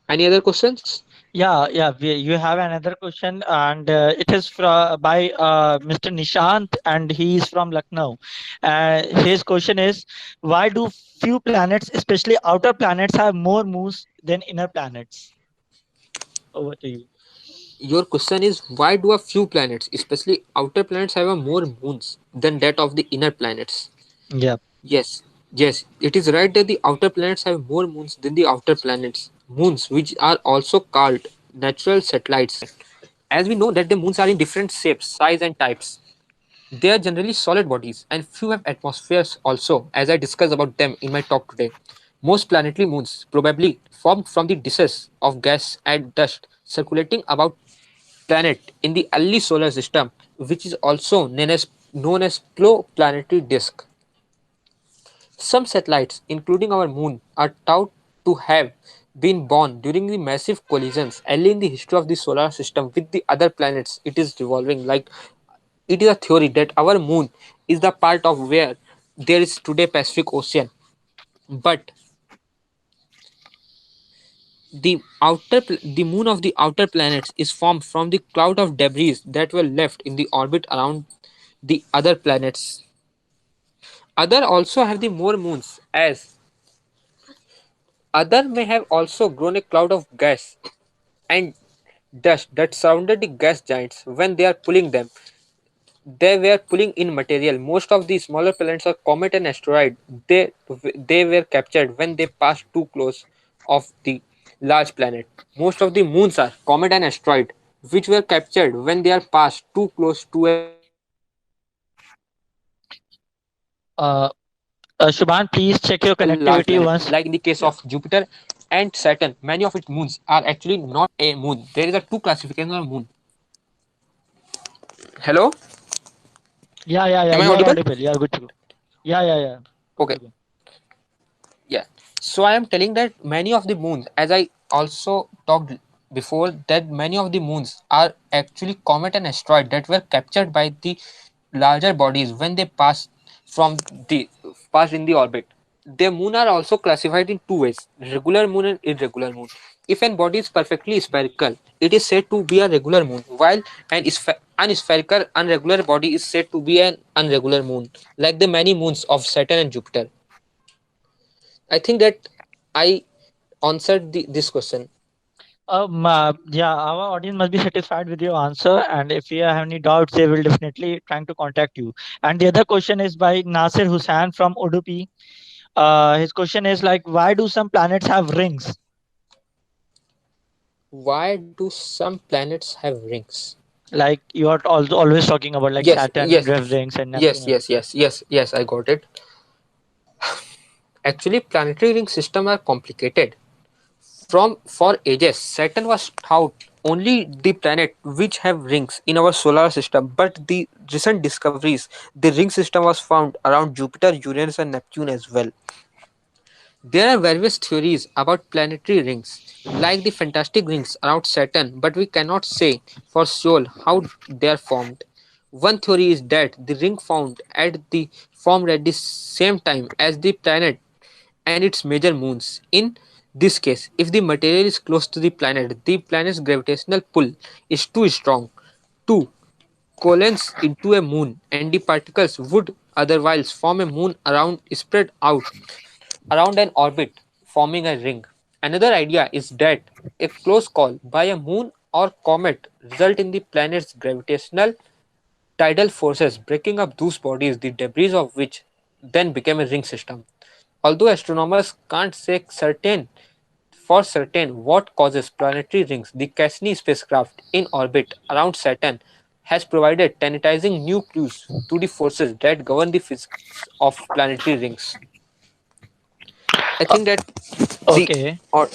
Any other questions? You have another question, and it is by Mr. Nishant, and he is from Lucknow. His question is, why do few planets, especially outer planets, have more moons than inner planets? Over to you. Your question is why do a few planets, especially outer planets, have a more moons than that of the inner planets? Yeah. Yes, yes, it is right that the outer planets have more moons than the outer planets. Moons, which are also called natural satellites. As we know that the moons are in different shapes, size and types. They are generally solid bodies and few have atmospheres also, as I discussed about them in my talk today. Most planetary moons probably formed from the dishes of gas and dust circulating about planet in the early solar system, which is also known as planetary disk. Some satellites, including our moon, are thought to have been born during the massive collisions early in the history of the solar system with the other planets it is revolving. Like it is a theory that our moon is the part of where there is today Pacific Ocean, but the moon of the outer planets is formed from the cloud of debris that were left in the orbit around the other planets. Other also have the more moons, as other may have also grown a cloud of gas and dust that surrounded the gas giants when they are pulling them. They were pulling in material. Most of the smaller planets are comet and asteroid. They were captured when they passed too close of the large planet. Most of the moons are comet and asteroid. which were captured when they are passed too close to a Uh, Shubhan, please check your large planet. connectivity Like in once. the case of Yeah. Jupiter and Saturn, many of its moons are actually not a moon. There is a two classification of moon. Hello, Yeah, yeah, yeah. am I You are audible? audible. You are good to go. Yeah, yeah, yeah. Good Okay, to go. yeah. So I am telling that many of the moons, as I also talked before, that many of the moons are actually comet and asteroid that were captured by the larger bodies when they from the pass in the orbit. The moon are also classified in two ways: regular moon and irregular moon. If an body is perfectly spherical, it is said to be a regular moon, while an unspherical, unregular body is said to be an unregular moon, like the many moons of Saturn and Jupiter. I think that I answered this question. Yeah, our audience must be satisfied with your answer, and if you have any doubts, they will definitely trying to contact you. And the other question is by Nasir Hussain from Udupi. His question is like, why do some planets have rings? Why do some planets have rings? Like you are also always talking about like Yes, Saturn yes, have rings and Neptune yes, have yes, rings. yes, yes, yes. I got it. Actually, planetary ring system are complicated. From for ages, Saturn was thought only the planet which have rings in our solar system. But the recent discoveries, the ring system was found around Jupiter, Uranus, and Neptune as well. There are various theories about planetary rings, like the fantastic rings around Saturn, but we cannot say for sure how they are formed. One theory is that the ring found at the formed at the same time as the planet and its major moons. In this case, if the material is close to the planet's gravitational pull is too strong to coalesce into a moon, and the particles would otherwise form a moon around spread out around an orbit, forming a ring. Another idea is that a close call by a moon or comet result in the planet's gravitational tidal forces breaking up those bodies, the debris of which then became a ring system. Although astronomers can't say certain what causes planetary rings, the Cassini spacecraft in orbit around Saturn has provided tantalizing new clues to the forces that govern the physics of planetary rings. I Uh, think that the okay. or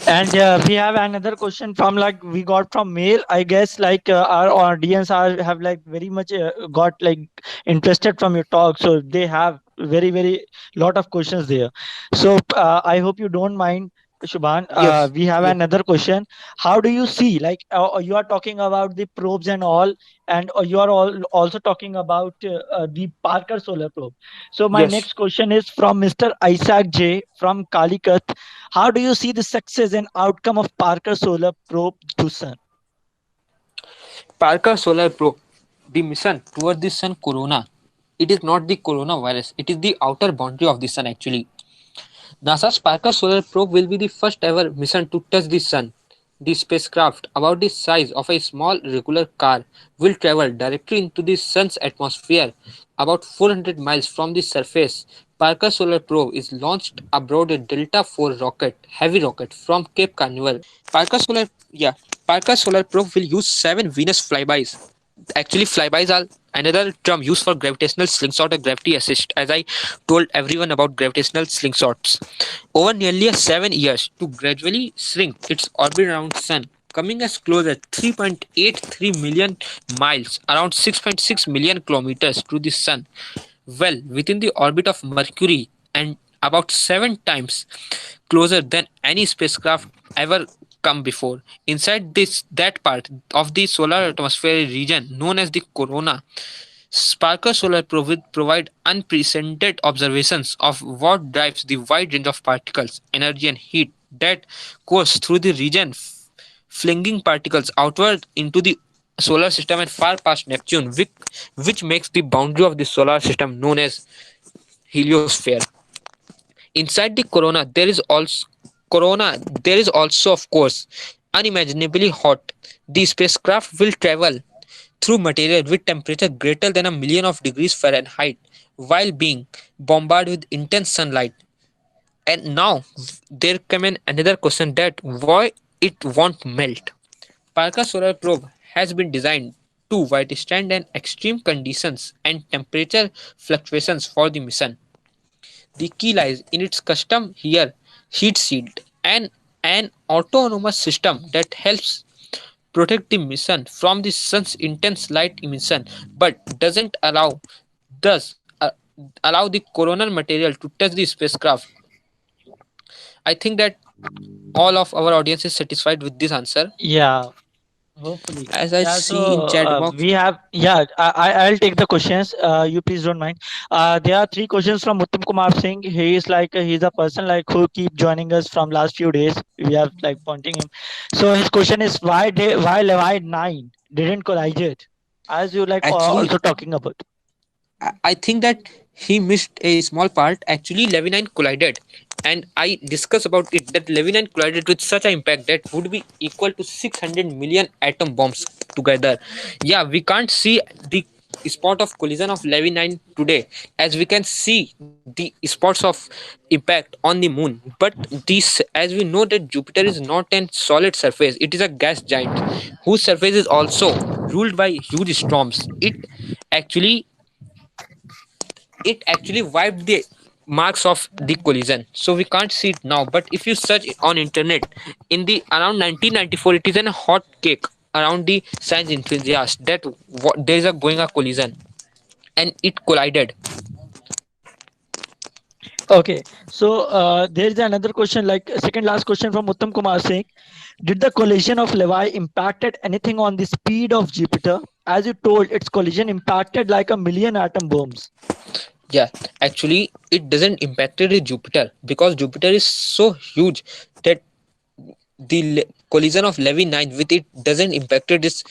And we have another question from like we got from mail. I guess like our audience are have like very much got like interested from your talk, so they have very lot of questions there. So I hope you don't mind, Shubhan. yes, We have yes, another question. How do you see like you are talking about the probes and all, and you are all also talking about the Parker Solar Probe. So my yes. next question is from Mr. Isaac J from Calicut. How do you see the success and outcome of Parker Solar Probe to Sun? Parker Solar Probe, the mission towards the sun corona. It is not the coronavirus. It is the outer boundary of the sun actually. NASA's Parker Solar Probe will be the first ever mission to touch the sun. The spacecraft, about the size of a small regular car, will travel directly into the sun's atmosphere about 400 miles from the surface. Parker Solar Probe is launched aboard a Delta IV rocket, heavy rocket from Cape Canaveral. Parker Solar, yeah, Parker Solar Probe will use 7 Venus flybys. Actually, flybys are another term used for gravitational slingshot or gravity assist, as I told everyone about gravitational slingshots. Over nearly 7 years to gradually shrink its orbit around Sun, coming as close as 3.83 million miles, around 6.6 million kilometers to the Sun, well within the orbit of Mercury and about 7 times closer than any spacecraft ever come before. Inside this that part of the solar atmosphere region known as the corona, Sparker Solar Probe will provide unprecedented observations of what drives the wide range of particles, energy, and heat that course through the region, flinging particles outward into the solar system and far past Neptune, which makes the boundary of the solar system known as heliosphere. Inside the corona there is also of course unimaginably hot. The spacecraft will travel through material with temperature greater than a million of degrees Fahrenheit while being bombarded with intense sunlight. And now there come in another question that why it won't melt. Parker Solar Probe has been designed to withstand an extreme conditions and temperature fluctuations for the mission. The key lies in its custom here heat shield and an autonomous system that helps protect the mission from the sun's intense light emission but doesn't thus allow the coronal material to touch the spacecraft. I think that all of our audience is satisfied with this answer. Yeah. Hopefully. As I Yeah, see in so chat box, we have, yeah, I'll take the questions. You please don't mind. There are three questions from Uttam Kumar Singh. He is like, he's a person like who keep joining us from last few days. We have like pointing him. So his question is why Levi 9 didn't collide it? As you like actually, also talking about. I think that he missed a small part. Actually, Levy 9 collided, and I discussed about it that Levy 9 collided with such an impact that would be equal to 600 million atom bombs together. Yeah, we can't see the spot of collision of Levy 9 today, as we can see the spots of impact on the moon. But this, as we know, that Jupiter is not a solid surface; it is a gas giant whose surface is also ruled by huge storms. Actually it actually wiped the marks of the collision, so we can't see it now. But if you search it on internet in the around 1994, it is a hot cake around the science enthusiasts that there is a going a collision and it collided. Okay, so there is another question, like second last question from Uttam Kumar Singh. Did the collision of Levi impacted anything on the speed of Jupiter? As you told, its collision impacted like a million atom bombs. Yeah, actually it doesn't impact the Jupiter because Jupiter is so huge that the collision of Levy 9 with it doesn't impact its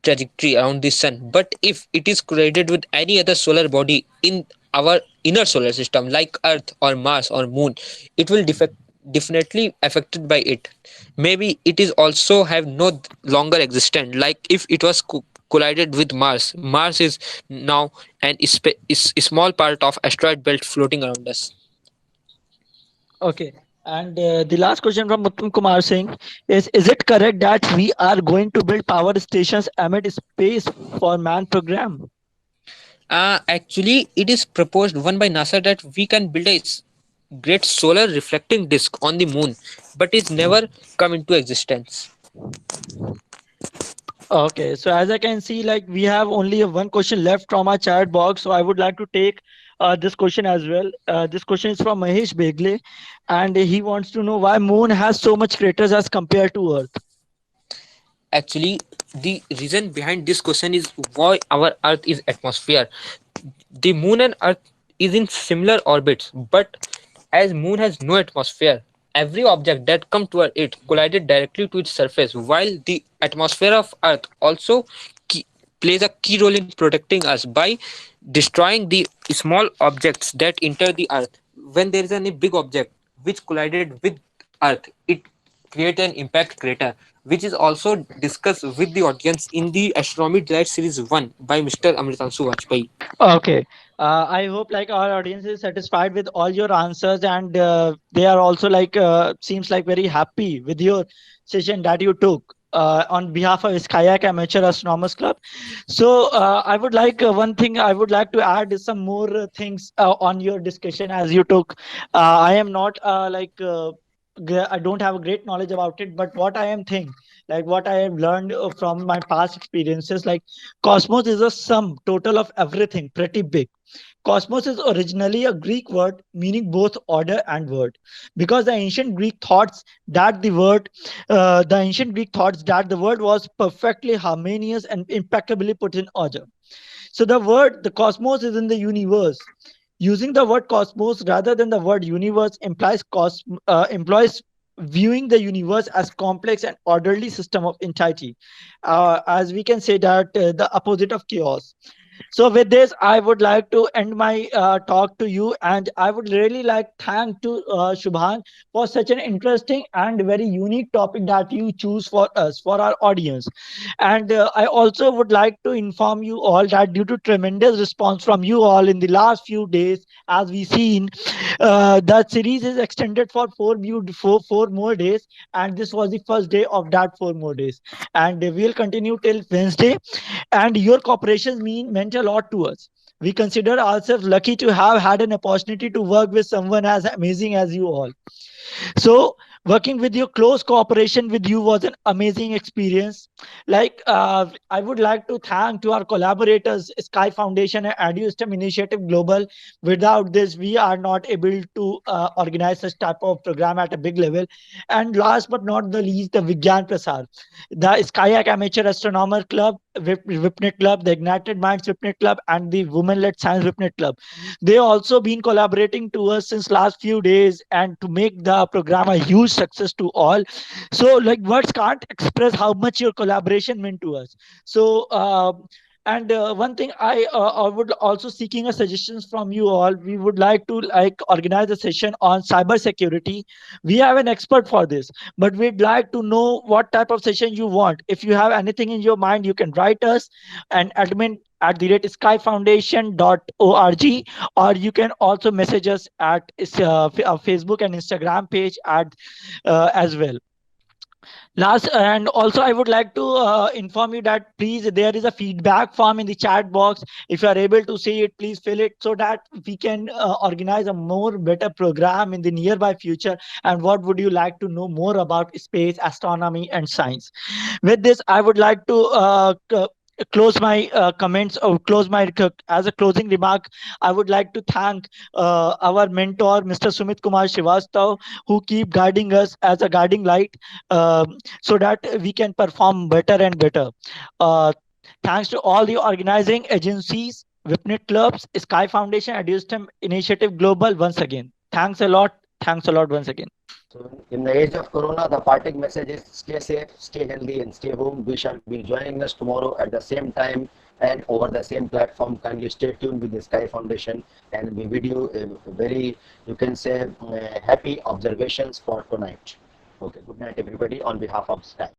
trajectory around the sun. But if it is collided with any other solar body in our inner solar system like Earth or Mars or Moon, it will definitely affected by it. Maybe it is also have no longer existent. Like if it was collided with Mars, Mars is now is a small part of asteroid belt floating around us. Okay. And the last question from Uttam Kumar Singh is it correct that we are going to build power stations amid space for man program? Actually, it is proposed one by NASA that we can build a great solar reflecting disk on the moon, but it's never come into existence. Okay, so as I can see, like we have only one question left from our chat box. So I would like to take this question as well. This question is from Mahesh Begle, and he wants to know why Moon has so much craters as compared to Earth. Actually, the reason behind this question is why our Earth is atmosphere. The moon and Earth is in similar orbits, but as moon has no atmosphere, every object that come toward it collided directly to its surface, while the atmosphere of Earth also plays a key role in protecting us by destroying the small objects that enter the Earth. When there is any big object which collided with Earth, it create an impact crater, which is also discussed with the audience in the Astronomy Delight Series 1 by Mr. Amritanshu Vajpayee. Okay. I hope like our audience is satisfied with all your answers, and they are also like seems like very happy with your session that you took on behalf of Kayak Amateur Astronomers Club. So I would like one thing I would like to add is some more things on your discussion as you took. I am not I don't have a great knowledge about it, but what I am think, like what I have learned from my past experiences, like cosmos is a sum total of everything pretty big. Cosmos is originally a Greek word meaning both order and word, because the ancient Greek thoughts that the word was perfectly harmonious and impeccably put in order. So the cosmos is in the universe. Using the word cosmos rather than the word universe implies viewing the universe as complex and orderly system of entity, as we can say that the opposite of chaos. So with this, I would like to end my talk to you, and I would really like thank to Shubhan for such an interesting and very unique topic that you choose for us, for our audience. And I also would like to inform you all that due to tremendous response from you all in the last few days, as we seen, the series is extended for four more days, and this was the first day of that 4 more days, and we'll continue till Wednesday. And your cooperation meant a lot to us. We consider ourselves lucky to have had an opportunity to work with someone as amazing as you all. So working with your close cooperation with you was an amazing experience. Like I would like to thank to our collaborators, Sky Foundation and ADUSTEM Initiative Global. Without this, we are not able to organize such type of program at a big level. And last but not the least, the Vigyan Prasar, the Skyak Amateur Astronomer Club, Vipnet Club, the Ignited Minds Vipnet Club, and the Women Led Science Vipnet Club. They also been collaborating to us since last few days and to make the program a huge success to all. So like words can't express how much your collaboration meant to us. So and one thing I would also seeking a suggestions from you all. We would like to like organize a session on cyber security. We have an expert for this, but we'd like to know what type of session you want. If you have anything in your mind, you can write us and admin at the rate skyfoundation.org, or you can also message us at Facebook and Instagram page at as well. Last, and also I would like to inform you that please there is a feedback form in the chat box. If you are able to see it, please fill it so that we can organize a more better program in the nearby future. And what would you like to know more about space, astronomy, and science? With this, I would like to close my comments, or close my as a closing remark. I would like to thank our mentor, Mr. Sumit Kumar Shivastav, who keep guiding us as a guiding light, so that we can perform better and better. uh, Thanks to all the organizing agencies, Vipnet clubs, Sky Foundation, Adustem Initiative Global. Once again, thanks a lot once again. So, in the age of Corona, the parting message is stay safe, stay healthy, and stay home. We shall be joining us tomorrow at the same time and over the same platform. Kindly stay tuned with the Sky Foundation, and we video a very, you can say, happy observations for tonight. Okay, good night, everybody, on behalf of Sky.